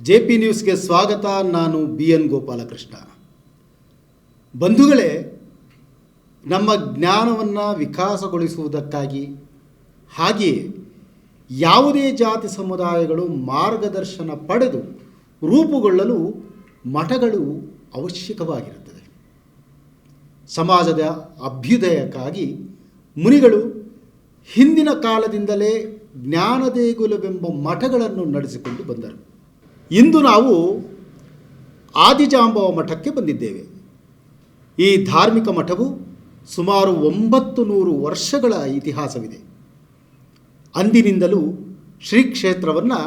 JP ನ್ಯೂಸ್ಗೆ ಸ್ವಾಗತ. ನಾನು BN ಗೋಪಾಲಕೃಷ್ಣ. ಬಂಧುಗಳೇ, ನಮ್ಮ ಜ್ಞಾನವನ್ನು ವಿಕಾಸಗೊಳಿಸುವುದಕ್ಕಾಗಿ ಹಾಗೆಯೇ ಯಾವುದೇ ಜಾತಿ ಸಮುದಾಯಗಳು ಮಾರ್ಗದರ್ಶನ ಪಡೆದು ರೂಪುಗೊಳ್ಳಲು ಮಠಗಳು ಅವಶ್ಯಕವಾಗಿರುತ್ತದೆ. ಸಮಾಜದ ಅಭ್ಯುದಯಕ್ಕಾಗಿ ಮುನಿಗಳು ಹಿಂದಿನ ಕಾಲದಿಂದಲೇ ಜ್ಞಾನದೇಗುಲವೆಂಬ ಮಠಗಳನ್ನು ನಡೆಸಿಕೊಂಡು ಬಂದರು. ಇಂದು ನಾವು ಆದಿಜಾಂಬವ ಮಠಕ್ಕೆ ಬಂದಿದ್ದೇವೆ. ಈ ಧಾರ್ಮಿಕ ಮಠವು ಸುಮಾರು 900 ವರ್ಷಗಳ ಇತಿಹಾಸವಿದೆ. ಅಂದಿನಿಂದಲೂ ಶ್ರೀ ಕ್ಷೇತ್ರವನ್ನು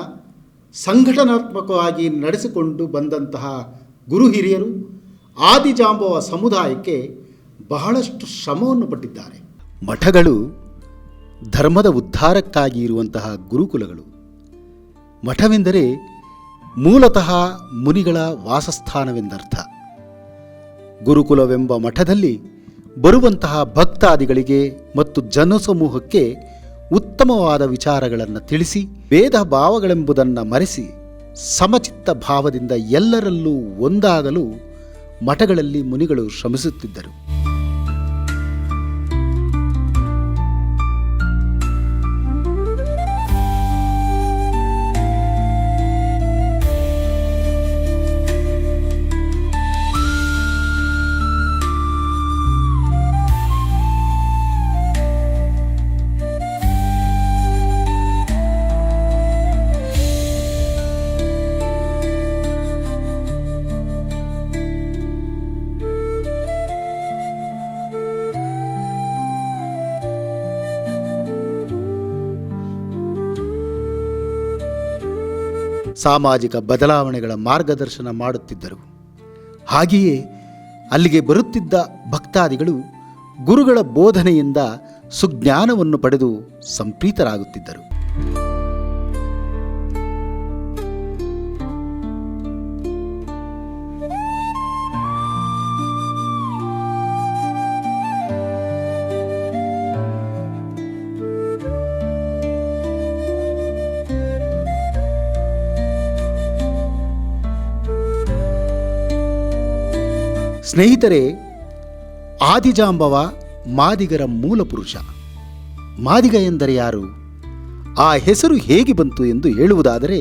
ಸಂಘಟನಾತ್ಮಕವಾಗಿ ನಡೆಸಿಕೊಂಡು ಬಂದಂತಹ ಗುರು ಹಿರಿಯರು ಆದಿಜಾಂಬವ ಸಮುದಾಯಕ್ಕೆ ಬಹಳಷ್ಟು ಶ್ರಮವನ್ನು ಪಟ್ಟಿದ್ದಾರೆ. ಮಠಗಳು ಧರ್ಮದ ಉದ್ಧಾರಕ್ಕಾಗಿ ಇರುವಂತಹ ಗುರುಕುಲಗಳು. ಮಠವೆಂದರೆ ಮೂಲತಃ ಮುನಿಗಳ ವಾಸಸ್ಥಾನವೆಂದರ್ಥ. ಗುರುಕುಲವೆಂಬ ಮಠದಲ್ಲಿ ಬರುವಂತಹ ಭಕ್ತಾದಿಗಳಿಗೆ ಮತ್ತು ಜನಸಮೂಹಕ್ಕೆ ಉತ್ತಮವಾದ ವಿಚಾರಗಳನ್ನು ತಿಳಿಸಿ ಭೇದ ಭಾವಗಳೆಂಬುದನ್ನು ಮರೆಸಿ ಸಮಚಿತ್ತ ಭಾವದಿಂದ ಎಲ್ಲರಲ್ಲೂ ಒಂದಾಗಲು ಮಠಗಳಲ್ಲಿ ಮುನಿಗಳು ಶ್ರಮಿಸುತ್ತಿದ್ದರು. ಸಾಮಾಜಿಕ ಬದಲಾವಣೆಗಳ ಮಾರ್ಗದರ್ಶನ ಮಾಡುತ್ತಿದ್ದರು. ಹಾಗೆಯೇ ಅಲ್ಲಿಗೆ ಬರುತ್ತಿದ್ದ ಭಕ್ತಾದಿಗಳು ಗುರುಗಳ ಬೋಧನೆಯಿಂದ ಸುಜ್ಞಾನವನ್ನು ಪಡೆದು ಸಂಪ್ರೀತರಾಗುತ್ತಿದ್ದರು. ಸ್ನೇಹಿತರೆ, ಆದಿಜಾಂಬವ ಮಾದಿಗರ ಮೂಲ ಪುರುಷ. ಮಾದಿಗ ಎಂದರೆ ಯಾರು? ಆ ಹೆಸರು ಹೇಗೆ ಬಂತು ಎಂದು ಹೇಳುವುದಾದರೆ,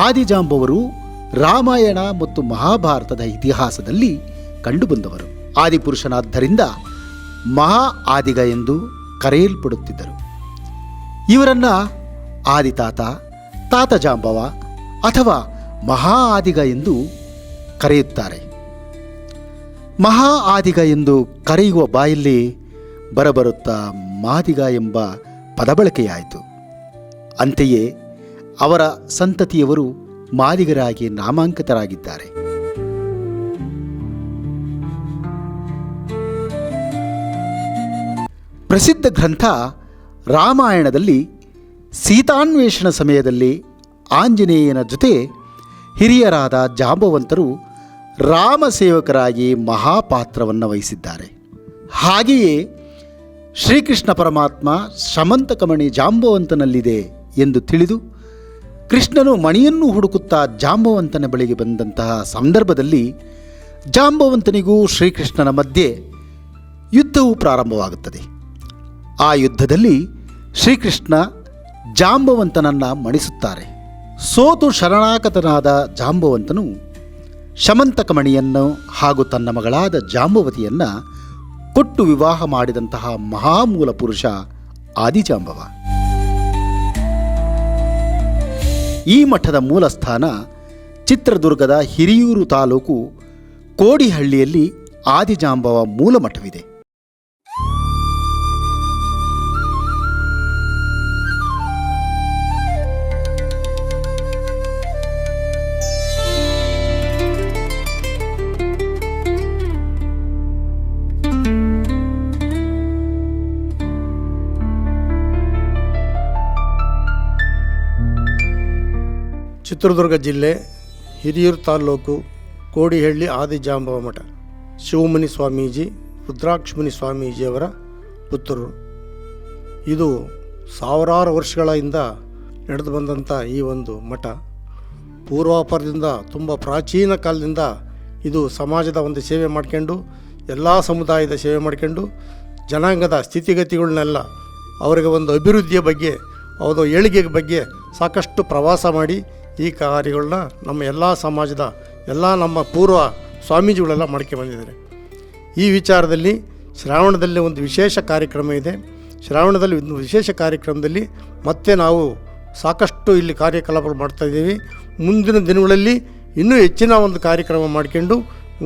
ಆದಿಜಾಂಬವರು ರಾಮಾಯಣ ಮತ್ತು ಮಹಾಭಾರತದ ಇತಿಹಾಸದಲ್ಲಿ ಕಂಡುಬಂದವರು. ಆದಿಪುರುಷನಾದ್ದರಿಂದ ಮಹಾ ಆದಿಗ ಎಂದು ಕರೆಯಲ್ಪಡುತ್ತಿದ್ದರು. ಇವರನ್ನು ಆದಿತಾತ, ತಾತಜಾಂಬವ ಅಥವಾ ಮಹಾ ಆದಿಗ ಎಂದು ಕರೆಯುತ್ತಾರೆ. ಮಹಾ ಆದಿಗ ಎಂದು ಕರೆಯುವ ಬಾಯಲ್ಲಿ ಬರಬರುತ್ತಾ ಮಾದಿಗ ಎಂಬ ಪದಬಳಕೆಯಾಯಿತು. ಅಂತೆಯೇ ಅವರ ಸಂತತಿಯವರು ಮಾದಿಗರಾಗಿ ನಾಮಾಂಕಿತರಾಗಿದ್ದಾರೆ. ಪ್ರಸಿದ್ಧ ಗ್ರಂಥ ರಾಮಾಯಣದಲ್ಲಿ ಸೀತಾನ್ವೇಷಣ ಸಮಯದಲ್ಲಿ ಆಂಜನೇಯನ ಜೊತೆ ಹಿರಿಯರಾದ ಜಾಂಬವಂತರು ರಾಮಸೇವಕರಾಗಿ ಮಹಾಪಾತ್ರವನ್ನು ವಹಿಸಿದ್ದಾರೆ. ಹಾಗೆಯೇ ಶ್ರೀಕೃಷ್ಣ ಪರಮಾತ್ಮ ಶಮಂತಕಮಣಿ ಜಾಂಬವಂತನಲ್ಲಿದೆ ಎಂದು ತಿಳಿದು ಕೃಷ್ಣನು ಮಣಿಯನ್ನು ಹುಡುಕುತ್ತಾ ಜಾಂಬವಂತನ ಬಳಿಗೆ ಬಂದಂತಹ ಸಂದರ್ಭದಲ್ಲಿ ಜಾಂಬವಂತನಿಗೂ ಶ್ರೀಕೃಷ್ಣನ ಮಧ್ಯೆ ಯುದ್ಧವು ಪ್ರಾರಂಭವಾಗುತ್ತದೆ. ಆ ಯುದ್ಧದಲ್ಲಿ ಶ್ರೀಕೃಷ್ಣ ಜಾಂಬವಂತನನ್ನು ಮಣಿಸುತ್ತಾರೆ. ಸೋತು ಶರಣಾಗತನಾದ ಜಾಂಬವಂತನು ಶಮಂತಕಮಣಿಯನ್ನು ಹಾಗೂ ತನ್ನ ಮಗಳಾದ ಜಾಂಬವತಿಯನ್ನು ಕೊಟ್ಟು ವಿವಾಹ ಮಾಡಿದಂತಹ ಮಹಾಮೂಲ ಪುರುಷ ಆದಿಜಾಂಬವ. ಈ ಮಠದ ಮೂಲ ಸ್ಥಾನ ಚಿತ್ರದುರ್ಗದ ಹಿರಿಯೂರು ತಾಲೂಕು ಕೋಡಿಹಳ್ಳಿಯಲ್ಲಿ ಆದಿಜಾಂಬವ ಮೂಲ ಮಠವಿದೆ. ಚಿತ್ರದುರ್ಗ ಜಿಲ್ಲೆ ಹಿರಿಯೂರು ತಾಲ್ಲೂಕು ಕೋಡಿಹಳ್ಳಿ ಆದಿಜಾಂಬವ ಮಠ ಶಿವಮುನಿ ಸ್ವಾಮೀಜಿ, ರುದ್ರಾಕ್ಷಮುನಿ ಸ್ವಾಮೀಜಿಯವರ ಪುತ್ರರು. ಇದು ಸಾವಿರಾರು ವರ್ಷಗಳಿಂದ ನಡೆದು ಬಂದಂಥ ಈ ಒಂದು ಮಠ ಪೂರ್ವಾಪರದಿಂದ ತುಂಬ ಪ್ರಾಚೀನ ಕಾಲದಿಂದ ಇದು ಸಮಾಜದ ಒಂದು ಸೇವೆ ಮಾಡ್ಕೊಂಡು ಎಲ್ಲ ಸಮುದಾಯದ ಸೇವೆ ಮಾಡ್ಕೊಂಡು ಜನಾಂಗದ ಸ್ಥಿತಿಗತಿಗಳನ್ನೆಲ್ಲ ಅವರಿಗೆ ಒಂದು ಅಭಿವೃದ್ಧಿಯ ಬಗ್ಗೆ ಅವರ ಏಳಿಗೆ ಬಗ್ಗೆ ಸಾಕಷ್ಟು ಪ್ರವಾಸ ಮಾಡಿ ಈ ಕಾರ್ಯಗಳನ್ನ ನಮ್ಮ ಎಲ್ಲ ಸಮಾಜದ ಎಲ್ಲ ನಮ್ಮ ಪೂರ್ವ ಸ್ವಾಮೀಜಿಗಳೆಲ್ಲ ಮಾಡ್ಕೊಂಡು ಬಂದಿದ್ದಾರೆ. ಈ ವಿಚಾರದಲ್ಲಿ ಶ್ರಾವಣದಲ್ಲಿ ಒಂದು ವಿಶೇಷ ಕಾರ್ಯಕ್ರಮ ಇದೆ. ಶ್ರಾವಣದಲ್ಲಿ ಒಂದು ವಿಶೇಷ ಕಾರ್ಯಕ್ರಮದಲ್ಲಿ ಮತ್ತೆ ನಾವು ಸಾಕಷ್ಟು ಇಲ್ಲಿ ಕಾರ್ಯಕಲಾಪಗಳು ಮಾಡ್ತಾಯಿದ್ದೀವಿ. ಮುಂದಿನ ದಿನಗಳಲ್ಲಿ ಇನ್ನೂ ಹೆಚ್ಚಿನ ಒಂದು ಕಾರ್ಯಕ್ರಮ ಮಾಡ್ಕೊಂಡು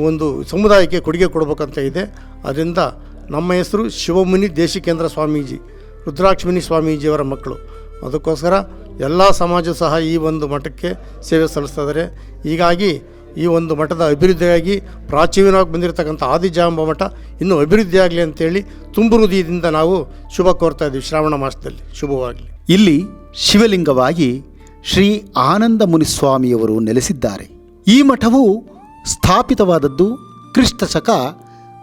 ಒಂದು ಸಮುದಾಯಕ್ಕೆ ಕೊಡುಗೆ ಕೊಡಬೇಕಂತ ಇದೆ. ಅದರಿಂದ ನಮ್ಮ ಹೆಸರು ಶಿವಮುನಿ ದೇಶಿಕೇಂದ್ರ ಸ್ವಾಮೀಜಿ, ರುದ್ರಾಕ್ಷಮುನಿ ಸ್ವಾಮೀಜಿಯವರ ಮಕ್ಕಳು. ಅದಕ್ಕೋಸ್ಕರ ಎಲ್ಲ ಸಮಾಜ ಸಹ ಈ ಒಂದು ಮಠಕ್ಕೆ ಸೇವೆ ಸಲ್ಲಿಸ್ತಿದ್ದಾರೆ. ಹೀಗಾಗಿ ಈ ಒಂದು ಮಠದ ಅಭಿವೃದ್ಧಿಯಾಗಿ ಪ್ರಾಚೀನವಾಗಿ ಬಂದಿರತಕ್ಕಂಥ ಆದಿಜಾಂಬ ಮಠ ಇನ್ನೂ ಅಭಿವೃದ್ಧಿ ಆಗಲಿ ಅಂತೇಳಿ ತುಂಬು ಹೃದಯದಿಂದ ನಾವು ಶುಭ ಕೋರ್ತಾ ಇದ್ದೀವಿ. ಶ್ರಾವಣ ಮಾಸದಲ್ಲಿ ಶುಭವಾಗಲಿ. ಇಲ್ಲಿ ಶಿವಲಿಂಗವಾಗಿ ಶ್ರೀ ಆನಂದ ಮುನಿಸ್ವಾಮಿಯವರು ನೆಲೆಸಿದ್ದಾರೆ. ಈ ಮಠವು ಸ್ಥಾಪಿತವಾದದ್ದು ಕ್ರಿಸ್ತಶಕ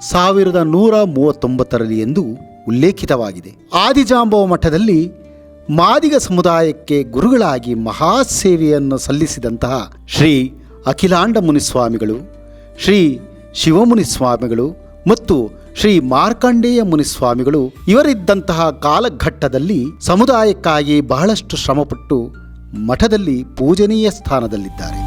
1139ರಲ್ಲಿ ಎಂದು ಉಲ್ಲೇಖಿತವಾಗಿದೆ. ಆದಿಜಾಂಬವ ಮಠದಲ್ಲಿ ಮಾದಿಗ ಸಮುದಾಯಕ್ಕೆ ಗುರುಗಳಾಗಿ ಮಹಾಸೇವೆಯನ್ನು ಸಲ್ಲಿಸಿದಂತಹ ಶ್ರೀ ಅಖಿಲಾಂಡ ಮುನಿಸ್ವಾಮಿಗಳು, ಶ್ರೀ ಶಿವಮುನಿಸ್ವಾಮಿಗಳು ಮತ್ತು ಶ್ರೀ ಮಾರ್ಕಂಡೇಯ ಮುನಿಸ್ವಾಮಿಗಳು ಇವರಿದ್ದಂತಹ ಕಾಲಘಟ್ಟದಲ್ಲಿ ಸಮುದಾಯಕ್ಕಾಗಿ ಬಹಳಷ್ಟು ಶ್ರಮಪಟ್ಟು ಮಠದಲ್ಲಿ ಪೂಜನೀಯ ಸ್ಥಾನದಲ್ಲಿದ್ದಾರೆ.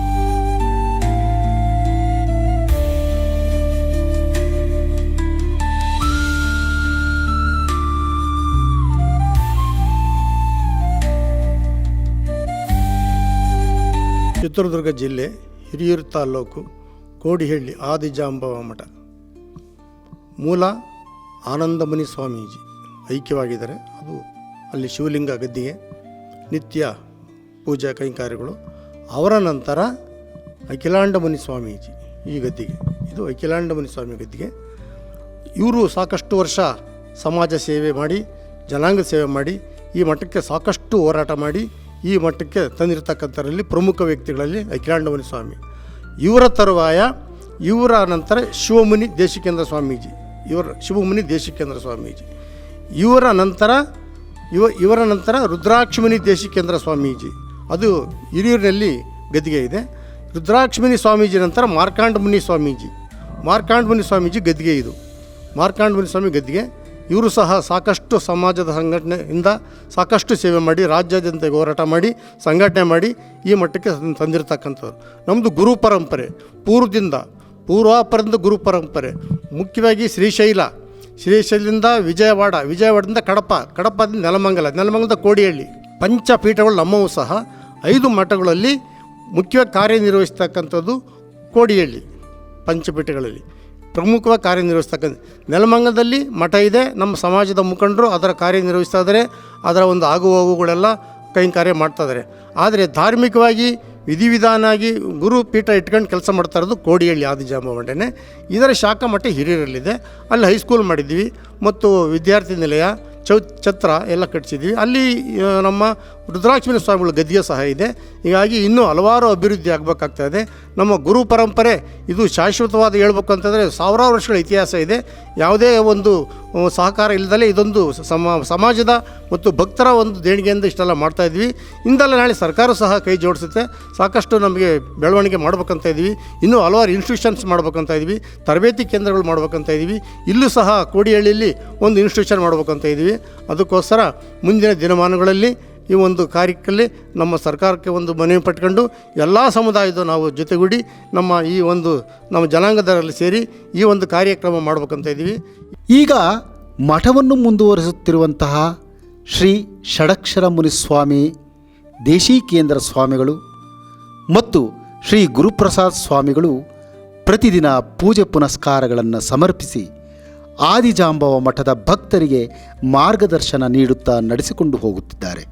ಚಿತ್ರದುರ್ಗ ಜಿಲ್ಲೆ ಹಿರಿಯೂರು ತಾಲ್ಲೂಕು ಕೋಡಿಹಳ್ಳಿ ಆದಿಜಾಂಬವ ಮಠ. ಮೂಲ ಆನಂದಮುನಿ ಸ್ವಾಮೀಜಿ ಐಕ್ಯವಾಗಿದ್ದಾರೆ. ಅದು ಅಲ್ಲಿ ಶಿವಲಿಂಗ ಗದ್ದಿಗೆ ನಿತ್ಯ ಪೂಜಾ ಕೈಂಕಾರ್ಯಗಳು. ಅವರ ನಂತರ ಅಖಿಲಾಂಡ ಮುನಿ ಸ್ವಾಮೀಜಿ ಈ ಗದ್ದಿಗೆ, ಇದು ಅಖಿಲಾಂಡ ಮುನಿ ಸ್ವಾಮಿ ಗದ್ದಿಗೆ. ಇವರು ಸಾಕಷ್ಟು ವರ್ಷ ಸಮಾಜ ಸೇವೆ ಮಾಡಿ, ಜನಾಂಗ ಸೇವೆ ಮಾಡಿ ಈ ಮಠಕ್ಕೆ ಸಾಕಷ್ಟು ಹೋರಾಟ ಮಾಡಿ ಈ ಮಠಕ್ಕೆ ತಂದಿರತಕ್ಕಂಥರಲ್ಲಿ ಪ್ರಮುಖ ವ್ಯಕ್ತಿಗಳಲ್ಲಿ ಅಖಿಲಾಂಡ ಮುನಿ ಸ್ವಾಮಿ. ಇವರ ತರುವಾಯ ಇವರ ನಂತರ ಶಿವಮುನಿ ದೇಶಿಕೇಂದ್ರ ಸ್ವಾಮೀಜಿ, ಶಿವಮುನಿ ದೇಶಿಕೇಂದ್ರ ಸ್ವಾಮೀಜಿ. ಇವರ ನಂತರ ರುದ್ರಾಕ್ಷಮುನಿ ದೇಶಿಕೇಂದ್ರ ಸ್ವಾಮೀಜಿ, ಅದು ಹಿರಿಯೂರಿನಲ್ಲಿ ಗದ್ದಿಗೆ ಇದೆ. ರುದ್ರಾಕ್ಷಮುನಿ ಸ್ವಾಮೀಜಿ ನಂತರ ಮಾರ್ಕಾಂಡ ಮುನಿ ಸ್ವಾಮೀಜಿ ಗದ್ದಿಗೆ. ಇದು ಮಾರ್ಕಾಂಡ ಮುನಿ ಸ್ವಾಮಿ ಗದ್ದಿಗೆ. ಇವರು ಸಹ ಸಾಕಷ್ಟು ಸಮಾಜದ ಸಂಘಟನೆಯಿಂದ ಸಾಕಷ್ಟು ಸೇವೆ ಮಾಡಿ ರಾಜ್ಯಾದ್ಯಂತ ಹೋರಾಟ ಮಾಡಿ ಸಂಘಟನೆ ಮಾಡಿ ಈ ಮಟ್ಟಕ್ಕೆ ತಂದಿರತಕ್ಕಂಥವ್ರು. ನಮ್ಮದು ಗುರು ಪರಂಪರೆ, ಪೂರ್ವಾಪರದಿಂದ ಗುರು ಪರಂಪರೆ. ಮುಖ್ಯವಾಗಿ ಶ್ರೀಶೈಲದಿಂದ ವಿಜಯವಾಡದಿಂದ ಕಡಪದಿಂದ ನೆಲಮಂಗಲದ ಕೋಡಿಹಳ್ಳಿ ಪಂಚಪೀಠಗಳು ನಮ್ಮವು ಸಹ 5 ಮಠಗಳಲ್ಲಿ ಮುಖ್ಯವಾಗಿ ಕಾರ್ಯನಿರ್ವಹಿಸ್ತಕ್ಕಂಥದ್ದು ಕೋಡಿಹಳ್ಳಿ ಪಂಚಪೀಠಗಳಲ್ಲಿ ಪ್ರಮುಖವಾಗಿ ಕಾರ್ಯನಿರ್ವಹಿಸ್ತಕ್ಕಂಥ. ನೆಲಮಂಗಲದಲ್ಲಿ ಮಠ ಇದೆ, ನಮ್ಮ ಸಮಾಜದ ಮುಖಂಡರು ಅದರ ಕಾರ್ಯನಿರ್ವಹಿಸ್ತಾ ಇದ್ದಾರೆ, ಅದರ ಒಂದು ಆಗುಹೋಗುಗಳೆಲ್ಲ ಕೈಂಕಾರ್ಯ ಮಾಡ್ತಾ ಇದ್ದಾರೆ. ಆದರೆ ಧಾರ್ಮಿಕವಾಗಿ ವಿಧಿವಿಧಾನಾಗಿ ಗುರು ಪೀಠ ಇಟ್ಕೊಂಡು ಕೆಲಸ ಮಾಡ್ತಾ ಇರೋದು ಕೋಡಿಹಳ್ಳಿ ಆದಿಜಾಂಬವ ಮಠನೇ. ಇದರ ಶಾಖಾ ಮಠ ಹಿರಿಯೂರಲ್ಲಿದೆ. ಅಲ್ಲಿ ಹೈಸ್ಕೂಲ್ ಮಾಡಿದ್ದೀವಿ ಮತ್ತು ವಿದ್ಯಾರ್ಥಿ ನಿಲಯ ಛತ್ರ ಎಲ್ಲ ಕಟ್ಟಿಸಿದ್ವಿ. ಅಲ್ಲಿ ನಮ್ಮ ರುದ್ರಾಕ್ಷಮುನಿ ಸ್ವಾಮಿಗಳ ಗದ್ದಿಗೆ ಸಹ ಇದೆ. ಹೀಗಾಗಿ ಇನ್ನೂ ಹಲವಾರು ಅಭಿವೃದ್ಧಿ ಆಗಬೇಕಾಗ್ತಾಯಿದೆ. ನಮ್ಮ ಗುರು ಪರಂಪರೆ ಇದು ಶಾಶ್ವತವಾದ ಹೇಳ್ಬೇಕು ಅಂತಂದರೆ ಸಾವಿರಾರು ವರ್ಷಗಳ ಇತಿಹಾಸ ಇದೆ. ಯಾವುದೇ ಒಂದು ಸಹಕಾರ ಇಲ್ಲದಲೇ ಇದೊಂದು ಸಮಾಜದ ಮತ್ತು ಭಕ್ತರ ಒಂದು ದೇಣಿಗೆಯಿಂದ ಇಷ್ಟೆಲ್ಲ ಮಾಡ್ತಾಯಿದ್ವಿ. ಇಂದಲ್ಲ ನಾಳೆ ಸರ್ಕಾರ ಸಹ ಕೈ ಜೋಡಿಸುತ್ತೆ. ಸಾಕಷ್ಟು ನಮಗೆ ಬೆಳವಣಿಗೆ ಮಾಡ್ಬೇಕಂತ ಇದ್ದೀವಿ. ಇನ್ನೂ ಹಲವಾರು ಇನ್ಸ್ಟಿಟ್ಯೂಷನ್ಸ್ ಮಾಡ್ಬೇಕಂತ ಇದ್ದೀವಿ, ತರಬೇತಿ ಕೇಂದ್ರಗಳು ಮಾಡ್ಬೇಕಂತ ಇದ್ದೀವಿ. ಇಲ್ಲೂ ಸಹ ಕೋಡಿಹಳ್ಳಿಯಲ್ಲಿ ಒಂದು ಇನ್ಸ್ಟಿಟ್ಯೂಷನ್ ಮಾಡ್ಬೇಕಂತ ಇದ್ದೀವಿ. ಅದಕ್ಕೋಸ್ಕರ ಮುಂದಿನ ದಿನಮಾನಗಳಲ್ಲಿ ಈ ಒಂದು ಕಾರ್ಯಕ್ಕೆ ನಮ್ಮ ಸರ್ಕಾರಕ್ಕೆ ಒಂದು ಮನವಿ ಪಟ್ಕೊಂಡು ಎಲ್ಲ ಸಮುದಾಯದ ನಾವು ಜೊತೆಗೂಡಿ ನಮ್ಮ ಜನಾಂಗದರಲ್ಲಿ ಸೇರಿ ಈ ಒಂದು ಕಾರ್ಯಕ್ರಮ ಮಾಡ್ಬೇಕಂತ ಇದ್ದೀವಿ. ಈಗ ಮಠವನ್ನು ಮುಂದುವರಿಸುತ್ತಿರುವಂತಹ ಶ್ರೀ ಷಡಕ್ಷರ ಮುನಿಸ್ವಾಮಿ ದೇಶಿಕೇಂದ್ರ ಸ್ವಾಮಿಗಳು ಮತ್ತು ಶ್ರೀ ಗುರುಪ್ರಸಾದ್ ಸ್ವಾಮಿಗಳು ಪ್ರತಿದಿನ ಪೂಜೆ ಪುನಸ್ಕಾರಗಳನ್ನು ಸಮರ್ಪಿಸಿ ಆದಿಜಾಂಬವ ಮಠದ ಭಕ್ತರಿಗೆ ಮಾರ್ಗದರ್ಶನ ನೀಡುತ್ತಾ ನಡೆಸಿಕೊಂಡು ಹೋಗುತ್ತಿದ್ದಾರೆ.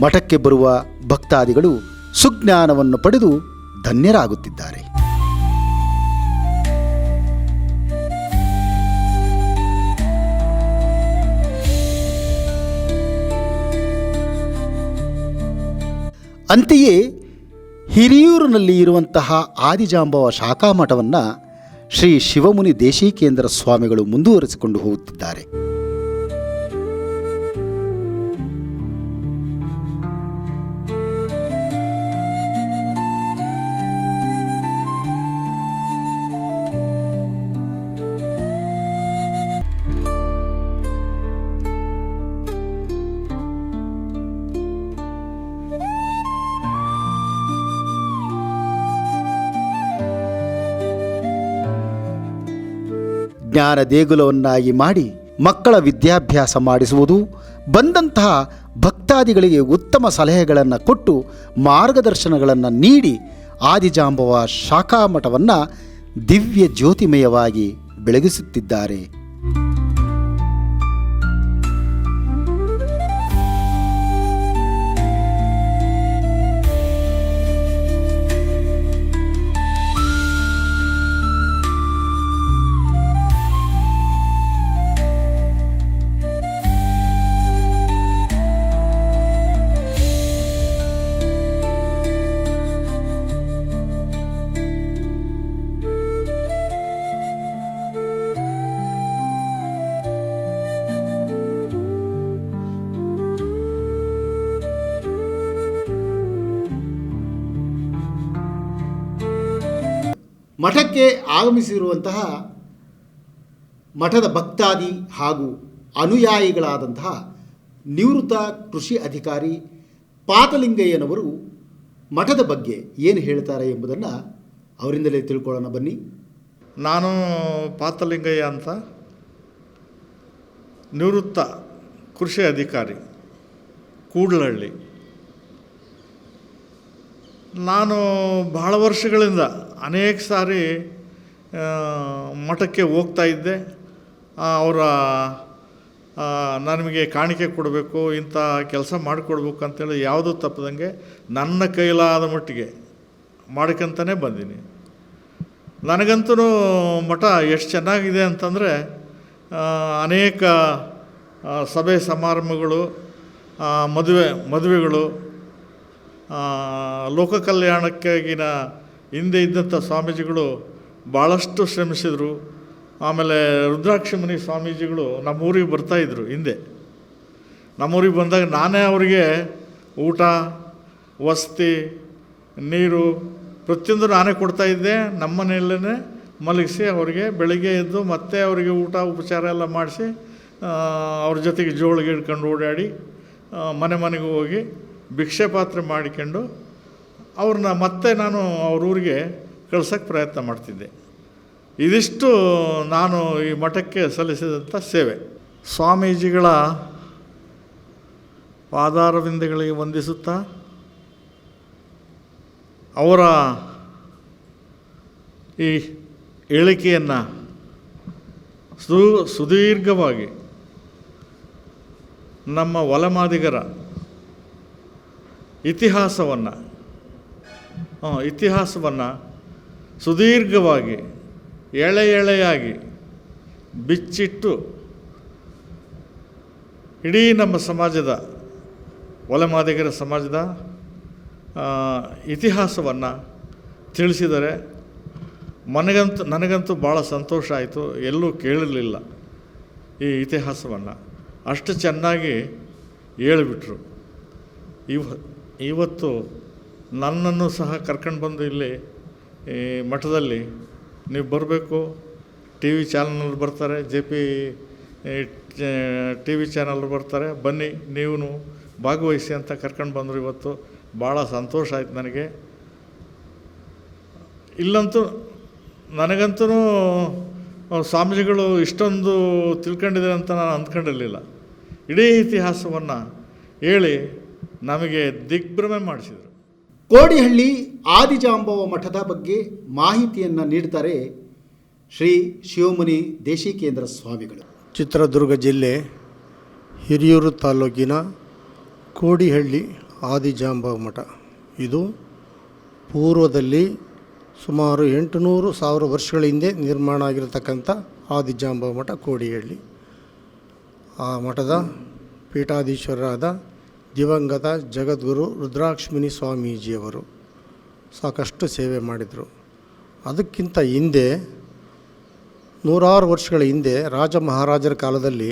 ಮಠಕ್ಕೆ ಬರುವ ಭಕ್ತಾದಿಗಳು ಸುಜ್ಞಾನವನ್ನು ಪಡೆದು ಧನ್ಯರಾಗುತ್ತಿದ್ದಾರೆ. ಅಂತೆಯೇ ಹಿರಿಯೂರಿನಲ್ಲಿ ಇರುವಂತಹ ಆದಿಜಾಂಬವ ಶಾಖಾ ಮಠವನ್ನು ಶ್ರೀ ಶಿವಮುನಿ ದೇಶಿಕೇಂದ್ರ ಸ್ವಾಮಿಗಳು ಮುಂದುವರಿಸಿಕೊಂಡು ಹೋಗುತ್ತಿದ್ದಾರೆ. ಜ್ಞಾನ ದೇಗುಲವನ್ನಾಗಿ ಮಾಡಿ ಮಕ್ಕಳ ವಿದ್ಯಾಭ್ಯಾಸ ಮಾಡಿಸುವುದು, ಬಂದಂತಹ ಭಕ್ತಾದಿಗಳಿಗೆ ಉತ್ತಮ ಸಲಹೆಗಳನ್ನು ಕೊಟ್ಟು ಮಾರ್ಗದರ್ಶನಗಳನ್ನು ನೀಡಿ ಆದಿಜಾಂಬವ ಶಾಖಾ ಮಠವನ್ನು ದಿವ್ಯ ಜ್ಯೋತಿಮಯವಾಗಿ ಬೆಳಗಿಸುತ್ತಿದ್ದಾರೆ. ಮಠಕ್ಕೆ ಆಗಮಿಸಿರುವಂತಹ ಮಠದ ಭಕ್ತಾದಿ ಹಾಗೂ ಅನುಯಾಯಿಗಳಾದಂತಹ ನಿವೃತ್ತ ಕೃಷಿ ಅಧಿಕಾರಿ ಪಾತಲಿಂಗಯ್ಯನವರು ಮಠದ ಬಗ್ಗೆ ಏನು ಹೇಳ್ತಾರೆ ಎಂಬುದನ್ನು ಅವರಿಂದಲೇ ತಿಳ್ಕೊಳ್ಳೋಣ ಬನ್ನಿ. ನಾನು ಪಾತಲಿಂಗಯ್ಯ ಅಂತ, ನಿವೃತ್ತ ಕೃಷಿ ಅಧಿಕಾರಿ, ಕೂಡ್ಲಹಳ್ಳಿ. ನಾನು ಬಹಳ ವರ್ಷಗಳಿಂದ ಅನೇಕ ಸಾರಿ ಮಠಕ್ಕೆ ಹೋಗ್ತಾ ಇದ್ದೆ. ಅವರ ನನಗೆ ಕಾಣಿಕೆ ಕೊಡಬೇಕು, ಇಂಥ ಕೆಲಸ ಮಾಡಿಕೊಡ್ಬೇಕು ಅಂತೇಳಿ ಯಾವುದೂ ತಪ್ಪದಂಗೆ ನನ್ನ ಕೈಲಾದ ಮಟ್ಟಿಗೆ ಮಾಡ್ಕೊಂತಲೇ ಬಂದೀನಿ. ನನಗಂತೂ ಮಠ ಎಷ್ಟು ಚೆನ್ನಾಗಿದೆ ಅಂತಂದರೆ, ಅನೇಕ ಸಭೆ ಸಮಾರಂಭಗಳು, ಮದುವೆಗಳು, ಲೋಕ ಕಲ್ಯಾಣಕ್ಕಾಗಿನ ಹಿಂದೆ ಇದ್ದಂಥ ಸ್ವಾಮೀಜಿಗಳು ಭಾಳಷ್ಟು ಶ್ರಮಿಸಿದರು. ಆಮೇಲೆ ರುದ್ರಾಕ್ಷಿಮುನಿ ಸ್ವಾಮೀಜಿಗಳು ನಮ್ಮೂರಿಗೆ ಬರ್ತಾಯಿದ್ರು. ಹಿಂದೆ ನಮ್ಮೂರಿಗೆ ಬಂದಾಗ ನಾನೇ ಅವರಿಗೆ ಊಟ, ವಸತಿ, ನೀರು ಪ್ರತಿಯೊಂದು ನಾನೇ ಕೊಡ್ತಾಯಿದ್ದೆ. ನಮ್ಮ ಮನೆಯಲ್ಲೇ ಮಲಗಿಸಿ ಅವರಿಗೆ ಬೆಳಿಗ್ಗೆ ಎದ್ದು ಮತ್ತೆ ಅವರಿಗೆ ಊಟ ಉಪಚಾರ ಎಲ್ಲ ಮಾಡಿಸಿ, ಅವ್ರ ಜೊತೆಗೆ ಜೋಳಿಗೆ ಹಿಡ್ಕೊಂಡು ಓಡಾಡಿ ಮನೆ ಮನೆಗೆ ಹೋಗಿ ಭಿಕ್ಷೆ ಪಾತ್ರೆ ಮಾಡಿಕೊಂಡು ಅವ್ರನ್ನ ಮತ್ತೆ ನಾನು ಅವ್ರ ಊರಿಗೆ ಕಳ್ಸೋಕ್ಕೆ ಪ್ರಯತ್ನ ಮಾಡ್ತಿದ್ದೆ. ಇದಿಷ್ಟು ನಾನು ಈ ಮಠಕ್ಕೆ ಸಲ್ಲಿಸಿದಂಥ ಸೇವೆ. ಸ್ವಾಮೀಜಿಗಳ ಪಾದಾರವಿಂದಗಳಿಗೆ ವಂದಿಸುತ್ತಾ, ಅವರ ಈ ಹೇಳಿಕೆಯನ್ನು ಸುದೀರ್ಘವಾಗಿ ನಮ್ಮ ಒಲಮಾದಿಗರ ಇತಿಹಾಸವನ್ನು ಸುದೀರ್ಘವಾಗಿ ಎಳೆಯಾಗಿ ಬಿಚ್ಚಿಟ್ಟು ಇಡೀ ನಮ್ಮ ಸಮಾಜದ, ಒಲಮಾದಿಗರ ಸಮಾಜದ ಇತಿಹಾಸವನ್ನು ತಿಳಿಸಿದರೆ ನನಗಂತೂ ಭಾಳ ಸಂತೋಷ ಆಯಿತು. ಎಲ್ಲೂ ಕೇಳಿರಲಿಲ್ಲ ಈ ಇತಿಹಾಸವನ್ನು. ಅಷ್ಟು ಚೆನ್ನಾಗಿ ಹೇಳಿಬಿಟ್ರು. ಇವತ್ತು ನನ್ನನ್ನು ಸಹ ಕರ್ಕೊಂಡು ಬಂದು ಇಲ್ಲಿ ಈ ಮಠದಲ್ಲಿ ನೀವು ಬರಬೇಕು, ಟಿ ವಿ ಚಾನಲ್ನಲ್ಲಿ ಬರ್ತಾರೆ, JP ಟಿ ವಿ ಚಾನಲ್ ಬರ್ತಾರೆ, ಬನ್ನಿ ನೀವು ಭಾಗವಹಿಸಿ ಅಂತ ಕರ್ಕೊಂಡು ಬಂದರು. ಇವತ್ತು ಭಾಳ ಸಂತೋಷ ಆಯ್ತು ನನಗೆ. ಇಲ್ಲಂತೂ ನನಗಂತೂ ಸ್ವಾಮೀಜಿಗಳು ಇಷ್ಟೊಂದು ತಿಳ್ಕೊಂಡಿದ್ದಾರೆ ಅಂತ ನಾನು ಅಂದ್ಕೊಂಡಿರಲಿಲ್ಲ. ಇಡೀ ಇತಿಹಾಸವನ್ನು ಹೇಳಿ ನಮಗೆ ದಿಗ್ಭ್ರಮೆ ಮಾಡಿಸಿದರು. ಕೋಡಿಹಳ್ಳಿ ಆದಿಜಾಂಬವ ಮಠದ ಬಗ್ಗೆ ಮಾಹಿತಿಯನ್ನು ನೀಡ್ತಾರೆ ಶ್ರೀ ಶಿವಮುನಿ ದೇಶಿಕೇಂದ್ರ ಸ್ವಾಮಿಗಳು. ಚಿತ್ರದುರ್ಗ ಜಿಲ್ಲೆ ಹಿರಿಯೂರು ತಾಲೂಕಿನ ಕೋಡಿಹಳ್ಳಿ ಆದಿಜಾಂಬವ ಮಠ. ಇದು ಪೂರ್ವದಲ್ಲಿ ಸುಮಾರು 800,000 ವರ್ಷಗಳ ಹಿಂದೆ ನಿರ್ಮಾಣ ಆಗಿರತಕ್ಕಂಥ ಆದಿಜಾಂಬವ ಮಠ ಕೋಡಿಹಳ್ಳಿ. ಆ ಮಠದ ಪೀಠಾಧೀಶ್ವರರಾದ ದಿವಂಗತ ಜಗದ್ಗುರು ರುದ್ರಾಕ್ಷಿಮುನಿ ಸ್ವಾಮೀಜಿಯವರು ಸಾಕಷ್ಟು ಸೇವೆ ಮಾಡಿದರು. ಅದಕ್ಕಿಂತ ಹಿಂದೆ ನೂರಾರು ವರ್ಷಗಳ ಹಿಂದೆ ರಾಜ ಮಹಾರಾಜರ ಕಾಲದಲ್ಲಿ